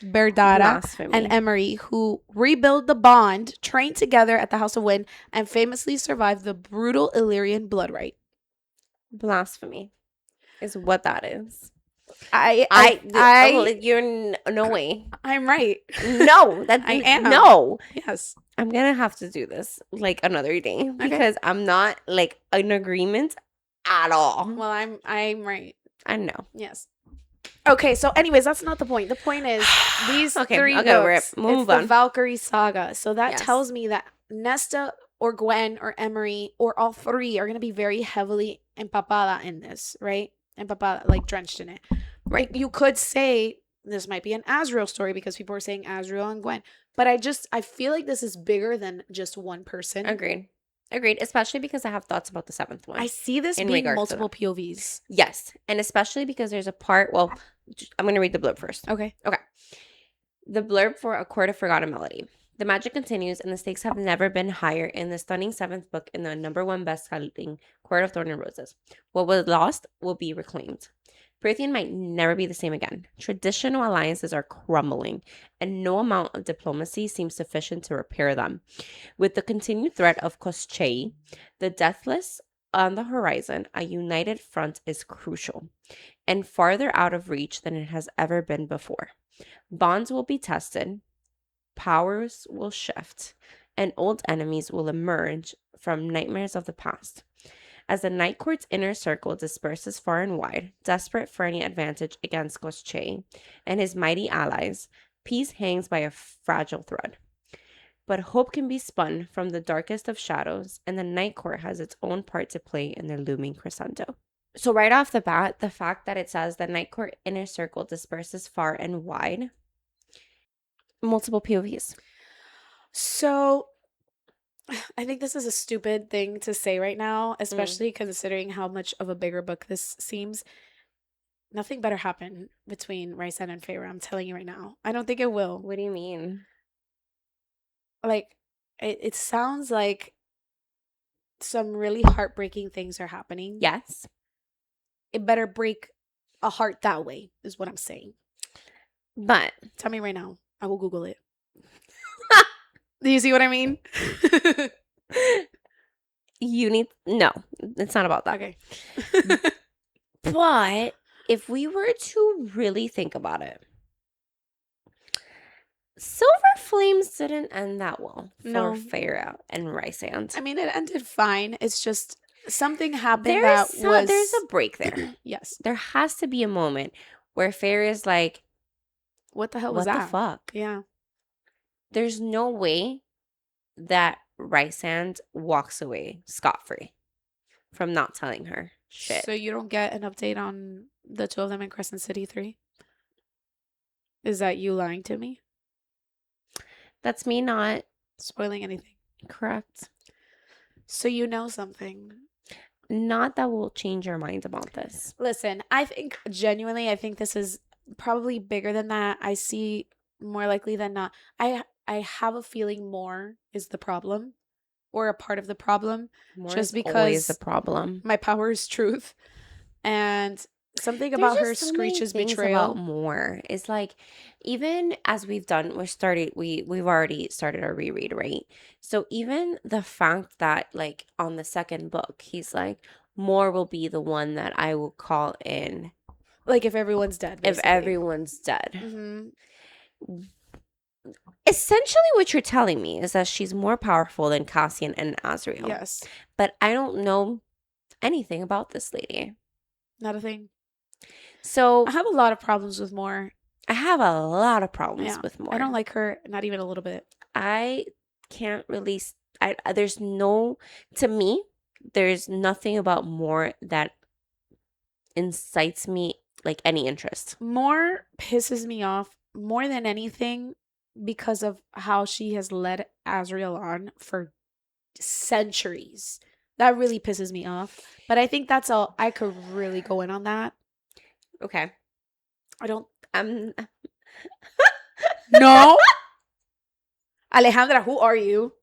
Berdara, and Emerie, who rebuild the bond, trained together at the House of Gwyn, and famously survived the brutal Illyrian blood rite. Blasphemy is what that is. You're no way. I'm right. No, that I am. No. Yes. I'm gonna have to do this another day because I'm not in agreement at all. Well, I'm right. I know. Yes. Okay, so anyways, that's not the point. The point is these three books. It's the Valkyrie saga. So that tells me that Nesta or Gwyn or Emerie or all three are going to be very heavily empapada in this, right? Empapada, drenched in it. Right. You could say this might be an Azriel story because people are saying Azriel and Gwyn. But I feel like this is bigger than just one person. Agreed. Especially because I have thoughts about the seventh one. I see this being multiple POVs. Yes. And especially because there's a part, I'm going to read the blurb first. Okay. The blurb for A Court of Forgotten Meoldy. The magic continues, and the stakes have never been higher in the stunning seventh book in the #1 best-selling Court of Thorn and Roses. What was lost will be reclaimed. Prythian might never be the same again. Traditional alliances are crumbling, and no amount of diplomacy seems sufficient to repair them. With the continued threat of Kochi the Deathless on the horizon, a united front is crucial, and farther out of reach than it has ever been before. Bonds will be tested, powers will shift, and old enemies will emerge from nightmares of the past. As the Night Court's inner circle disperses far and wide, desperate for any advantage against Kochi and his mighty allies, peace hangs by a fragile thread. But hope can be spun from the darkest of shadows, and the Night Court has its own part to play in the looming crescendo. So right off the bat, the fact that it says the Night Court inner circle disperses far and wide, multiple POVs. So I think this is a stupid thing to say right now, especially considering how much of a bigger book this seems. Nothing better happened between Rhysand and Feyre. I'm telling you right now. I don't think it will. What do you mean? Like, it sounds like some really heartbreaking things are happening. Yes. It better break a heart that way, is what I'm saying. But tell me right now. I will Google it. Do you see what I mean? No, it's not about that. Okay. But if we were to really think about it, Silver Flames didn't end that well for Feyre and Rhysand. I mean, it ended fine. It's just something happened there's a break there. Yes. There has to be a moment where Feyre is like, what the hell was that? What the fuck? Yeah. There's no way that Rhysand walks away scot-free from not telling her shit. So you don't get an update on the two of them in Crescent City 3? Is that you lying to me? That's me not spoiling anything. Correct. So you know something. Not that will change your mind about this. Listen, I think genuinely, I think this is probably bigger than that. I see more likely than not. I have a feeling more is the problem, or a part of the problem. More just because always the problem. My power is truth, and something about her screeches betrayal. About more is like, even as we've already started our reread, right? So even the fact that like on the second book, he's like, more will be the one that I will call in. Like if everyone's dead. Basically. If everyone's dead. Mm-hmm. Essentially what you're telling me is that she's more powerful than Cassian and Azriel. Yes. But I don't know anything about this lady. Not a thing. So I have a lot of problems with Mor. I have a lot of problems with Mor. I don't like her, not even a little bit. I can't really. To me, there's nothing about Mor that incites me like any interest. Mor pisses me off more than anything because of how she has led Azriel on for centuries. That really pisses me off. But I think that's all. I could really go in on that. Okay. No. Alejandra, who are you?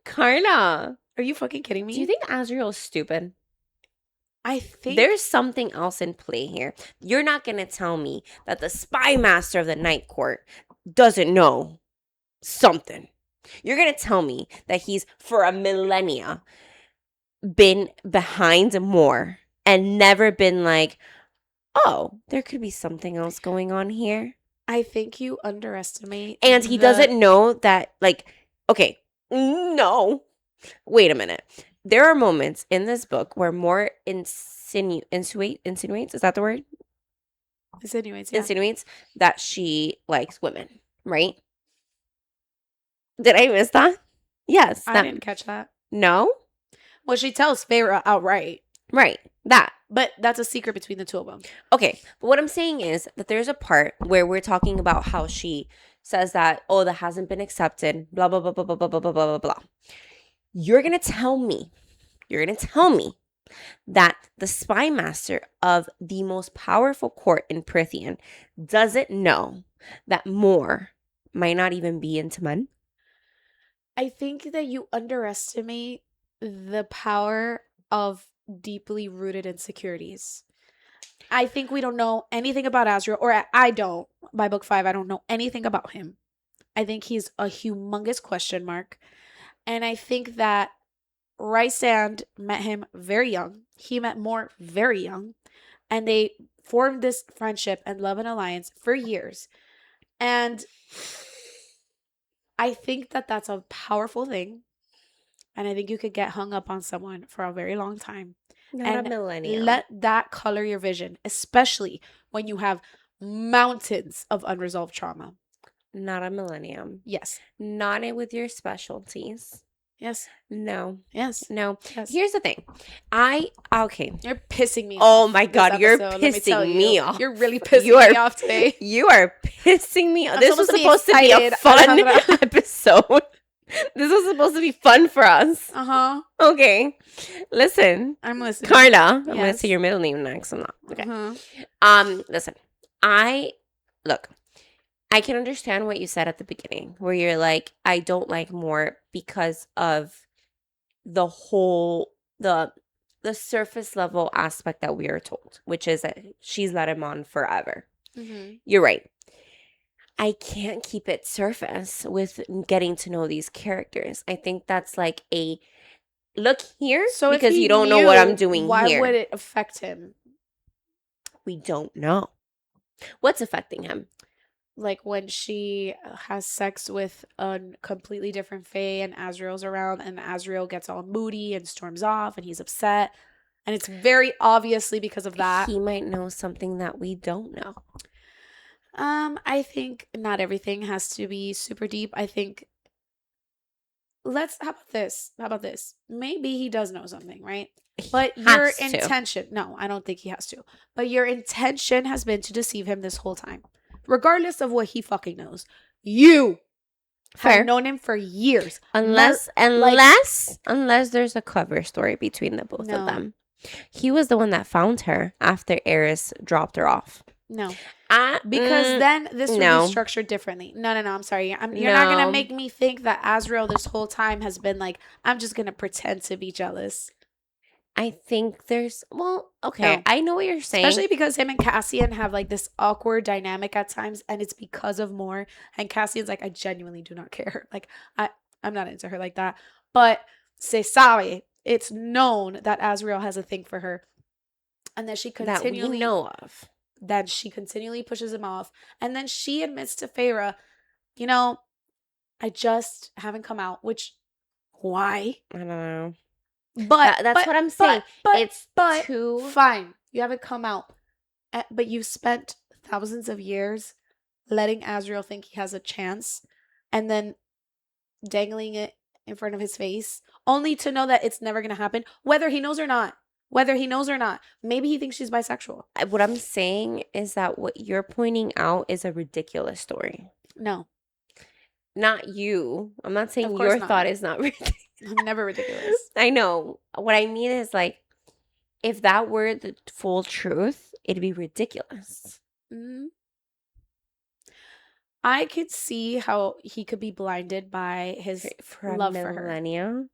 Carla. Are you fucking kidding me? Do you think Azriel is stupid? I think there's something else in play here. You're not going to tell me that the spy master of the Night Court doesn't know something. You're going to tell me that he's, for a millennia, been behind Mor and never been like, oh, there could be something else going on here. I think you underestimate. And he doesn't know that, like, okay, no. Wait a minute. There are moments in this book where Mor insinuates, is that the word? Insinuates, yeah. Insinuates that she likes women, right? Did I miss that? Yes. I didn't catch that. No? Well, she tells Feyre outright. Right. That. But that's a secret between the two of them. Okay. But what I'm saying is that there's a part where we're talking about how she says that, oh, that hasn't been accepted, blah, blah, blah, blah, blah, blah, blah, blah, blah, blah. You're going to tell me that the spy master of the most powerful court in Prythian doesn't know that Mor might not even be into men? I think that you underestimate the power of deeply rooted insecurities. I think we don't know anything about Azriel, or I don't. By book 5, I don't know anything about him. I think he's a humongous question mark. And I think that Rhysand met him very young. He met Mor very young. And they formed this friendship and love and alliance for years. And I think that that's a powerful thing. And I think you could get hung up on someone for a very long time. Not a millennium. Let that color your vision, especially when you have mountains of unresolved trauma. Not a millennium. Yes. Not with your specialties. Yes. No. Yes. No. Yes. Here's the thing. Okay. You're pissing me off. Oh my God, you're pissing me off. You're really pissing me off today. You are pissing me off. This was supposed to be a fun episode. This was supposed to be fun for us. Uh-huh. Okay. Listen. I'm listening. Carla. I'm going to say your middle name next. I'm not. Okay. Listen. Look. I can understand what you said at the beginning, where you're like, I don't like more because of the whole, the surface level aspect that we are told, which is that she's let him on forever. Mm-hmm. You're right. I can't keep it surface with getting to know these characters. I think that's like a look here, so because you don't know what I'm doing why here. Why would it affect him? We don't know. What's affecting him? Like when she has sex with a completely different fae and Azriel's around and Azriel gets all moody and storms off and he's upset. And it's very obviously because of that. He might know something that we don't know. I think not everything has to be super deep. I think how about this? Maybe he does know something, right? But your intention, no, I don't think he has to. But your intention has been to deceive him this whole time. Regardless of what he fucking knows. You have known him for years. Unless there's a cover story between the both of them. He was the one that found her after Eris dropped her off. No. Because then this would be structured differently. No, I'm sorry. You're not going to make me think that Azriel this whole time has been like, I'm just going to pretend to be jealous. I think there's, okay. No. I know what you're saying. Especially because him and Cassian have like this awkward dynamic at times, and it's because of more. And Cassian's like, I genuinely do not care. Like, I'm not into her like that. But se sabe, it's known that Azriel has a thing for her. And that she continually... That we know of. That she continually pushes him off. And then she admits to Feyre, I just haven't come out. Which, why? I don't know. But that's what I'm saying. It's too fine. You haven't come out, but you spent thousands of years letting Azriel think he has a chance, and then dangling it in front of his face, only to know that it's never gonna happen, whether he knows or not. Maybe he thinks she's bisexual. What I'm saying is that what you're pointing out is a ridiculous story. No, not you. I'm not saying your thought is not ridiculous. I'm never ridiculous. I know. What I mean is, like, if that were the full truth, it'd be ridiculous. Mm-hmm. I could see how he could be blinded by his love for her.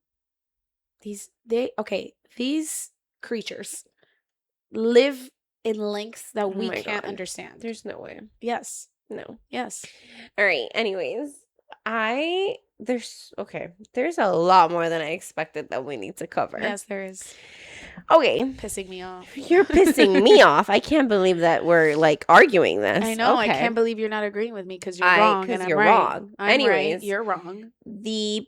These creatures live in lengths that we can't understand. There's no way. Yes. No. Yes. All right. Anyways, there's a lot more than I expected that we need to cover. Yes, there is. Okay. Pissing me off. You're pissing me off. I can't believe that we're like arguing this. I know. Okay. I can't believe you're not agreeing with me because you're wrong. Because you're wrong. Anyways, right. You're wrong. The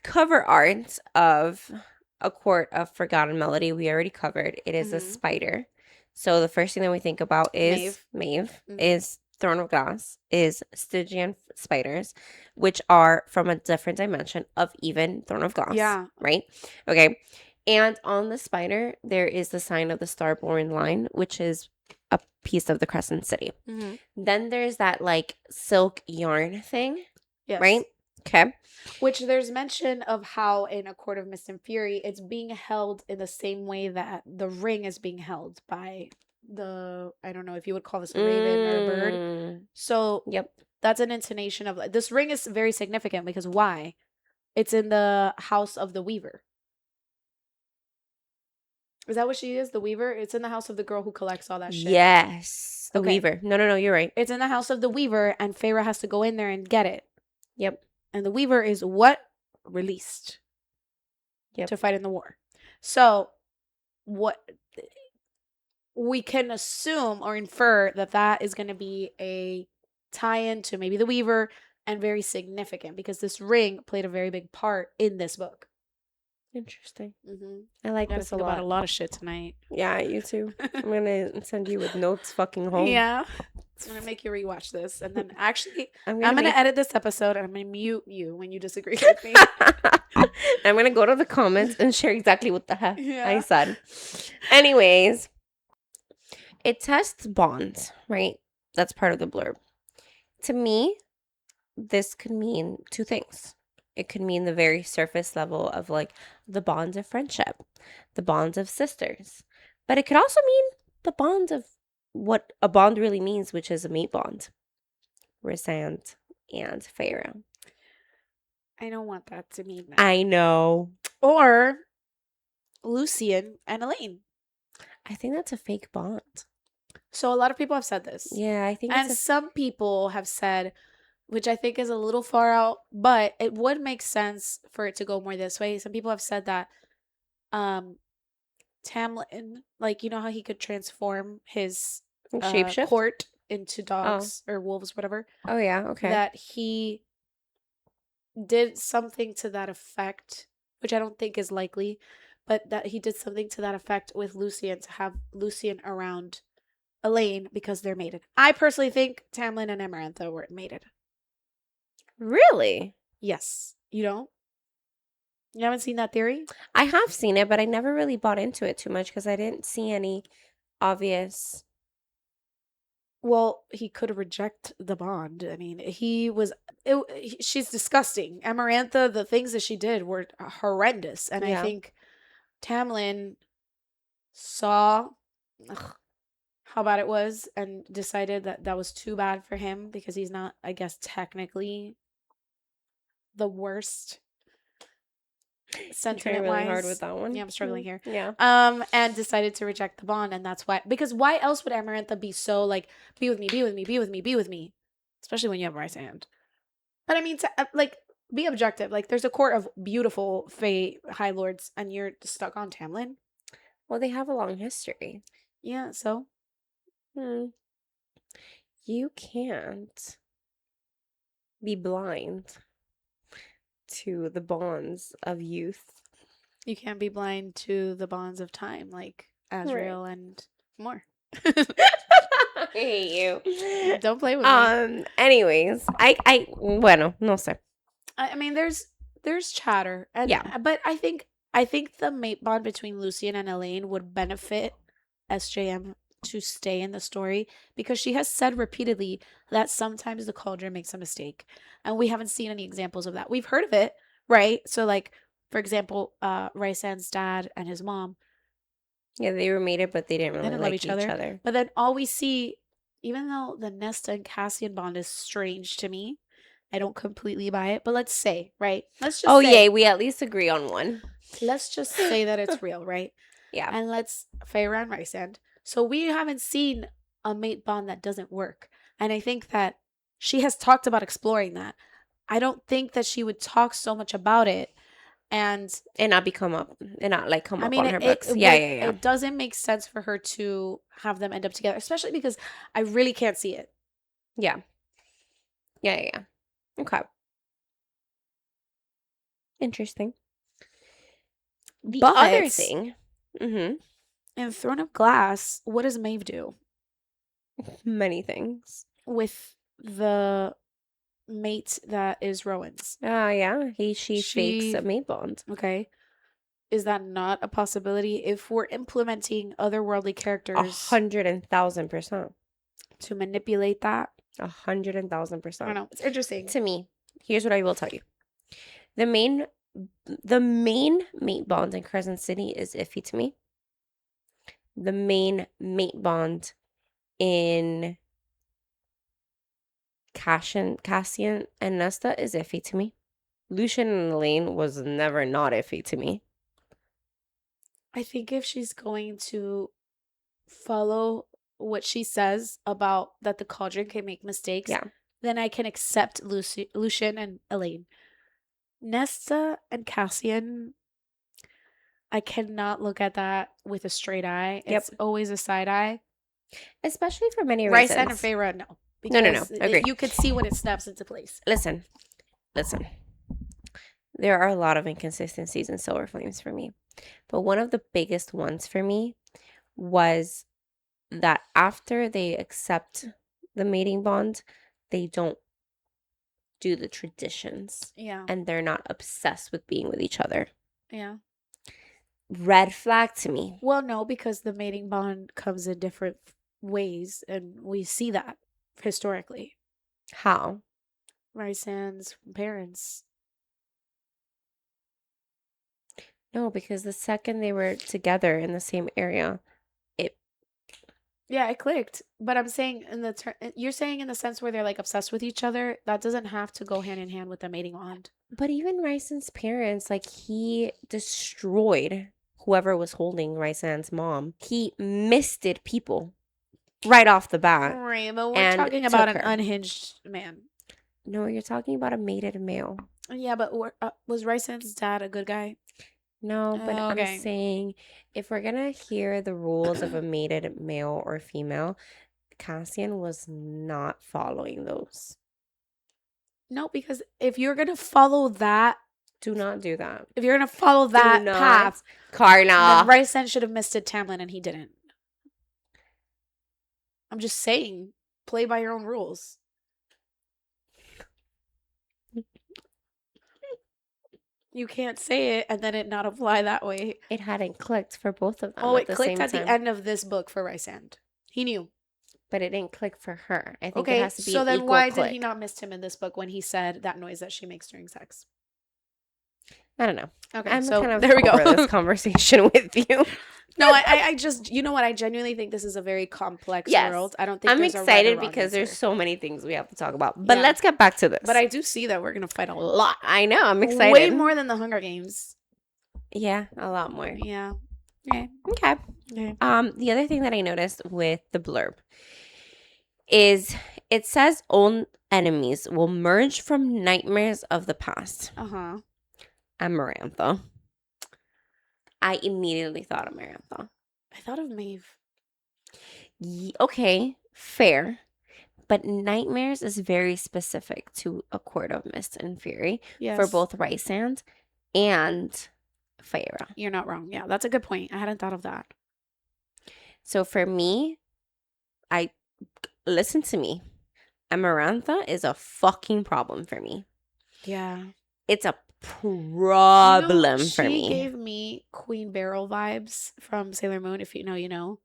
cover art of A Court of Forgotten Meoldy we already covered. It is a spider. So the first thing that we think about is Maeve is Throne of Glass, is Stygian spiders, which are from a different dimension of even Throne of Glass. Yeah. Right? Okay. And on the spider, there is the sign of the Starborn line, which is a piece of the Crescent City. Mm-hmm. Then there's that like silk yarn thing. Yes. Right? Okay. Which there's mention of how in A Court of Mist and Fury, it's being held in the same way that the ring is being held by I don't know if you would call this a raven or a bird. So that's an intonation of this ring is very significant because why? It's in the house of the Weaver. Is that what she is? The Weaver? It's in the house of the girl who collects all that shit. Yes. The Weaver. No, you're right. It's in the house of the Weaver and Feyre has to go in there and get it. Yep. And the Weaver is what? Released. Yep. To fight in the war. So what we can assume or infer that is going to be a tie-in to maybe the Weaver and very significant because this ring played a very big part in this book. Interesting. Mm-hmm. I like this a lot. About a lot of shit tonight. Yeah, you too. I'm going to send you with notes fucking home. Yeah. I'm gonna make you rewatch this, and then actually, I'm gonna edit this episode, and I'm gonna mute you when you disagree with me. I'm gonna go to the comments and share exactly what the heck I said. Anyways, it tests bonds, right? That's part of the blurb. To me, this could mean two things. It could mean the very surface level of like the bonds of friendship, the bonds of sisters, but it could also mean the bonds of what a bond really means, which is a mate bond. Rhysand and Feyre. I don't want that to mean that. I know. Or Lucien and Elaine. I think that's a fake bond. So a lot of people have said this. Yeah, I think and some people have said, which I think is a little far out, but it would make sense for it to go more this way. Some people have said that Tamlin, like, you know how he could transform his court into dogs or wolves, whatever? Oh, yeah, okay. That he did something to that effect, which I don't think is likely, but that he did something to that effect with Lucien to have Lucien around Elaine because they're mated. I personally think Tamlin and Amarantha were mated. Really? Yes. You don't? You haven't seen that theory? I have seen it, but I never really bought into it too much because I didn't see any obvious. Well, he could reject the bond. I mean, she's disgusting. Amarantha, the things that she did were horrendous. And I think Tamlin saw how bad it was and decided that that was too bad for him because he's not, I guess, technically the worst. Sentiment really hard with that one. Yeah, I'm struggling here. Yeah. And decided to reject the bond, and that's why. Because why else would Amarantha be so like, be with me, be with me, be with me, be with me, especially when you have Rhysand. But I mean, like, be objective. Like, there's a court of beautiful Fae High Lords, and you're stuck on Tamlin. Well, they have a long history. Yeah. So, you can't be blind to the bonds of youth. You can't be blind to the bonds of time, like Azriel and more. I hate you. Don't play with me. Anyways, bueno, no sé. I mean, there's chatter, and but I think the mate bond between Lucien and Elaine would benefit SJM to stay in the story because she has said repeatedly that sometimes the cauldron makes a mistake, and we haven't seen any examples of that. We've heard of it, right? So, like, for example, Rhysand's dad and his mom. Yeah, they were mated, but they didn't really like each other. But then all we see, even though the Nesta and Cassian bond is strange to me, I don't completely buy it. But let's say, right? Let's just say, we at least agree on one. Let's just say that it's real, right? Yeah. And let's Feyre and Rhysand. So we haven't seen a mate bond that doesn't work. And I think that she has talked about exploring that. I don't think that she would talk so much about it and not come up on her books. It doesn't make sense for her to have them end up together, especially because I really can't see it. Yeah. Okay. Interesting. The other thing. In Throne of Glass, what does Maeve do? Many things. With the mate that is Rowan's. Yeah. She fakes a mate bond. Okay. Is that not a possibility if we're implementing otherworldly characters? 100,000%. To manipulate that? 100,000%. I don't know. It's interesting. To me, here's what I will tell you. The main mate bond in Crescent City is iffy to me. The main mate bond in Cassian and Nesta is iffy to me. Lucien and Elaine was never not iffy to me. I think if she's going to follow what she says about that the cauldron can make mistakes, then I can accept Lucien and Elaine. Nesta and Cassian, I cannot look at that with a straight eye. It's always a side eye. Especially for many reasons. Rhysand and Feyre, no. No. Agree. You could see when it snaps into place. Listen. There are a lot of inconsistencies in Silver Flames for me. But one of the biggest ones for me was that after they accept the mating bond, they don't do the traditions. Yeah. And they're not obsessed with being with each other. Yeah. Red flag to me. Well, no, because the mating bond comes in different ways, and we see that historically. How? Rysand's parents. No, because the second they were together in the same area, it clicked. But I'm saying you're saying in the sense where they're like obsessed with each other, that doesn't have to go hand in hand with the mating bond. But even Rysand's parents, like, he destroyed whoever was holding Rysand's mom. He misted people right off the bat. Right, but we're talking about an unhinged man. No, you're talking about a mated male. Yeah, but was Rysand's dad a good guy? No, but okay. I'm saying if we're going to hear the rules of a mated male or female, Cassian was not following those. No, because if you're going to follow that, do not do that. If you're going to follow that path, Karna, then Rysand should have misted Tamlin and he didn't. I'm just saying, play by your own rules. You can't say it and then it not apply that way. It hadn't clicked for both of them. Oh, it clicked at the end of this book for Rysand. He knew. But it didn't click for her. I think it has to be so then why did he not miss him in this book when he said that noise that she makes during sex? I don't know. Okay, I'm so kind of there we go. This conversation with you. No, I just, you know what? I genuinely think this is a very complex world. I don't think I'm excited because there's so many things we have to talk about. But let's get back to this. But I do see that we're going to fight a lot. I know. I'm excited. Way more than the Hunger Games. Yeah, a lot more. Yeah. Okay. The other thing that I noticed with the blurb is it says old enemies will merge from nightmares of the past. Amarantha. I immediately thought of Amarantha. I thought of Maeve. Okay, fair. But nightmares is very specific to A Court of Mist and Fury for both Rysand and Feyre. You're not wrong. Yeah, that's a good point. I hadn't thought of that. So for me, listen to me. Amarantha is a fucking problem for me. Yeah. It's a problem for me. She gave me Queen Beryl vibes from Sailor Moon. If you know, you know.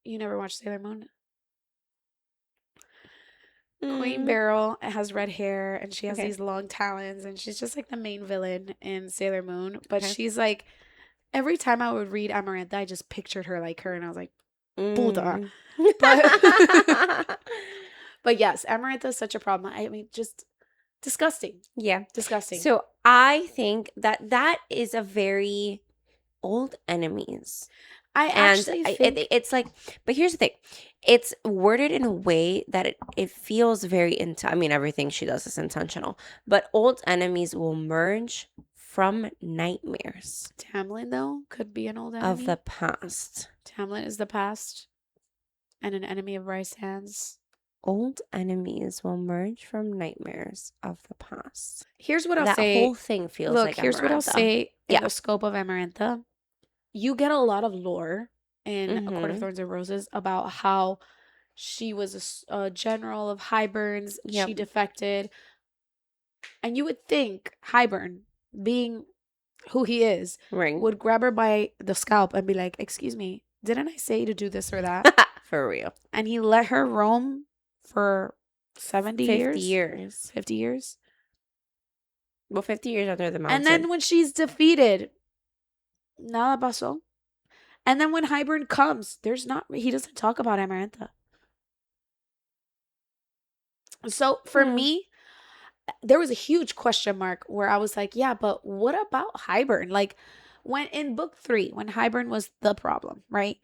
You never watched Sailor Moon? Queen Beryl has red hair and she has these long talons and she's just like the main villain in Sailor Moon. But she's like, every time I would read Amarantha, I just pictured her like her and I was like, Buddha. But yes, Amarantha is such a problem. I mean, just disgusting. Yeah. Disgusting. So I think that is a very old enemies. I actually think it's like, but here's the thing. It's worded in a way that it feels very I mean, everything she does is intentional. But old enemies will merge from nightmares. Tamlin, though, could be an old enemy. Of the past. Tamlin is the past. And an enemy of Rysand's. Old enemies will merge from nightmares of the past. Here's what I'll say. That whole thing feels like here's what I'll say in the scope of Amarantha. You get a lot of lore in A Court of Thorns and Roses about how she was a general of Highburns. Yep. She defected. And you would think Highburn, being who he is, would grab her by the scalp and be like, excuse me, didn't I say to do this or that? For real. And he let her roam for 50 years. 50 years? Well, 50 years under the mountain. And then when she's defeated, nada pasó. And then when Highburn comes, he doesn't talk about Amarantha. So for me, there was a huge question mark where I was like, yeah, but what about Highburn? Like when in book 3, when Highburn was the problem, right?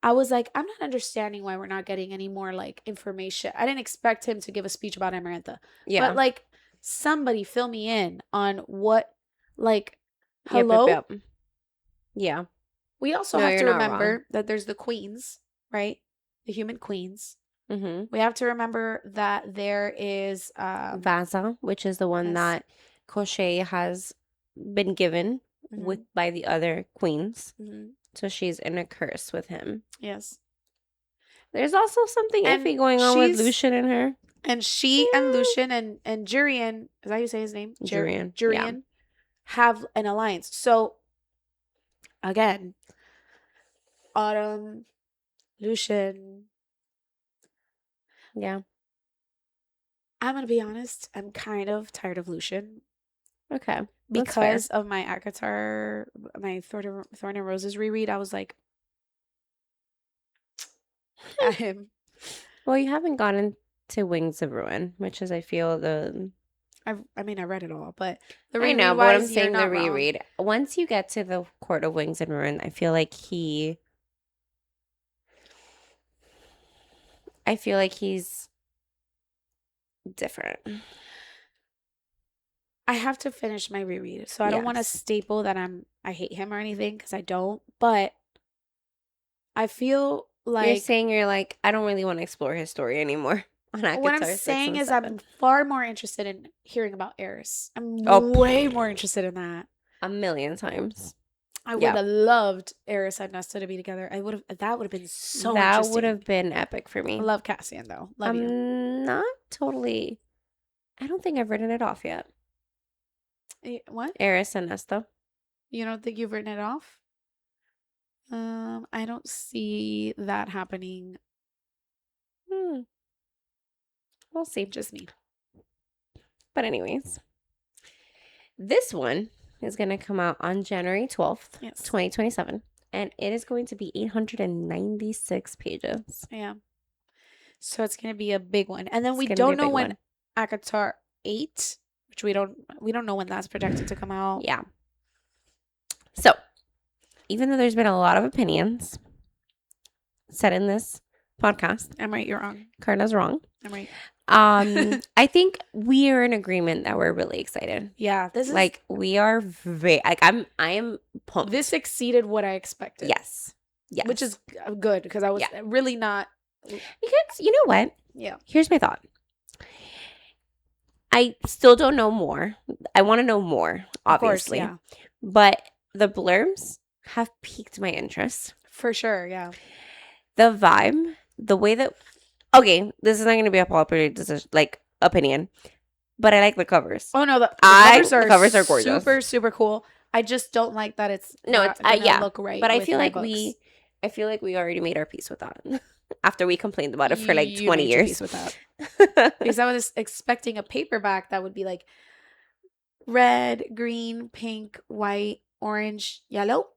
I was like, I'm not understanding why we're not getting any more like information. I didn't expect him to give a speech about Amarantha. Yeah. But like somebody fill me in on what like hello? Yep. Yeah. We also have to remember that there's the queens, right? The human queens. Mm-hmm. We have to remember that there is Vaza, which is the one that Kochi has been given by the other queens. Mm-hmm. So she's in a curse with him. Yes. There's also something iffy going on with Lucien and her. And she and Lucien and Jurian, is that how you say his name? Jurian have an alliance. So, again, Autumn, Lucien. Yeah. I'm going to be honest. I'm kind of tired of Lucien. Okay. Because of my ACOTAR, my Thorn and Roses reread, I was like, at him. Well, you haven't gotten to Wings of Ruin, which is, I feel, I read it all, but the reread. I know, but I'm saying the reread. Wrong. Once you get to the Court of Wings and Ruin, I feel like he's different. I have to finish my reread, so I don't want to staple that I hate him or anything, because I don't. But I feel like you're saying I don't really want to explore his story anymore. What I'm saying is I'm far more interested in hearing about Eris. I'm way more interested in that. 1,000,000 times. I would have loved Eris and Nesta to be together. That would have been so interesting. That would have been epic for me. I love Cassian, though. Love you. Not totally. I don't think I've written it off yet. What? Eris and Nesta. You don't think you've written it off? I don't see that happening. We'll see. Just me. But anyways, this one is going to come out on January 12th, 2027. And it is going to be 896 pages. Yeah. So it's going to be a big one. And then we don't know when ACOTAR 8, which we don't know when that's projected to come out. Yeah. So, even though there's been a lot of opinions said in this podcast. Emerie, you're wrong. Carla's wrong. Emerie. I think we are in agreement that we're really excited. Yeah, this is we are very I am pumped. This exceeded what I expected. Yes. Which is good, because I was really not. Because you know what? Yeah. Here's my thought. I still don't know more. I want to know more, obviously. Of course, yeah. But the blurbs have piqued my interest. For sure, yeah. The vibe, the way that... Okay, this is not going to be a popular decision, opinion, but I like the covers. Oh, no, the covers are gorgeous. Super, super cool. I just don't like that it's look right. But I feel like we already made our peace with that. After we complained about it for 20 years. Peace with that. Because I was expecting a paperback that would be red, green, pink, white, orange, yellow.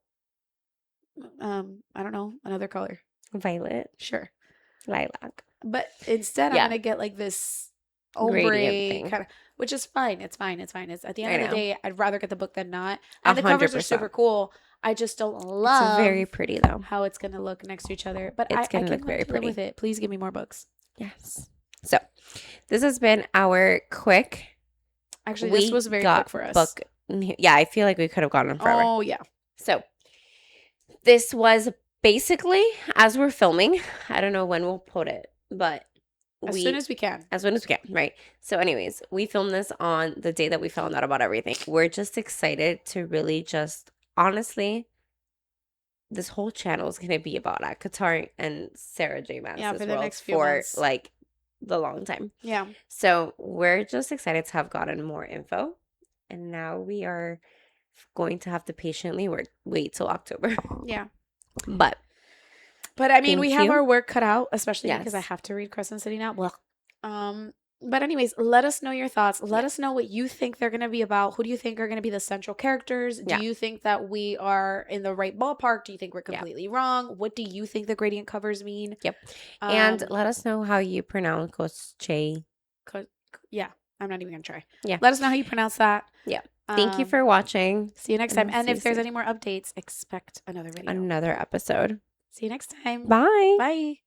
I don't know, another color. Violet. Sure. Lilac. But instead, I'm gonna get this ombre kind of, which is fine. It's fine. It's at the end of the day, I'd rather get the book than not. And 100%. The covers are super cool. I just don't love. It's very pretty though. How it's gonna look next to each other. But it's gonna look very pretty with it. Please give me more books. Yes. So, this has been our quick. Actually, this was very quick for us. Yeah, I feel like we could have gone on forever. Oh yeah. So, this was basically as we're filming. I don't know when we'll put it. But as soon as we can. Right? So anyways, we filmed this on the day that we found out about everything. We're just excited to really just, honestly, this whole channel is going to be about ACOTAR and Sarah J. Maas for the next few months. The long time. Yeah. So we're just excited to have gotten more info. And now we are going to have to patiently wait till October. Yeah. But I mean, we have our work cut out, especially because I have to read Crescent City now. Well, but anyways, let us know your thoughts. Let us know what you think they're going to be about. Who do you think are going to be the central characters? Do you think that we are in the right ballpark? Do you think we're completely wrong? What do you think the gradient covers mean? Yep. And let us know how you pronounce Kochi. Yeah, I'm not even going to try. Yeah. Let us know how you pronounce that. Yeah. Thank you for watching. See you next time. And if there's any more updates, expect another video. Another episode. See you next time. Bye. Bye.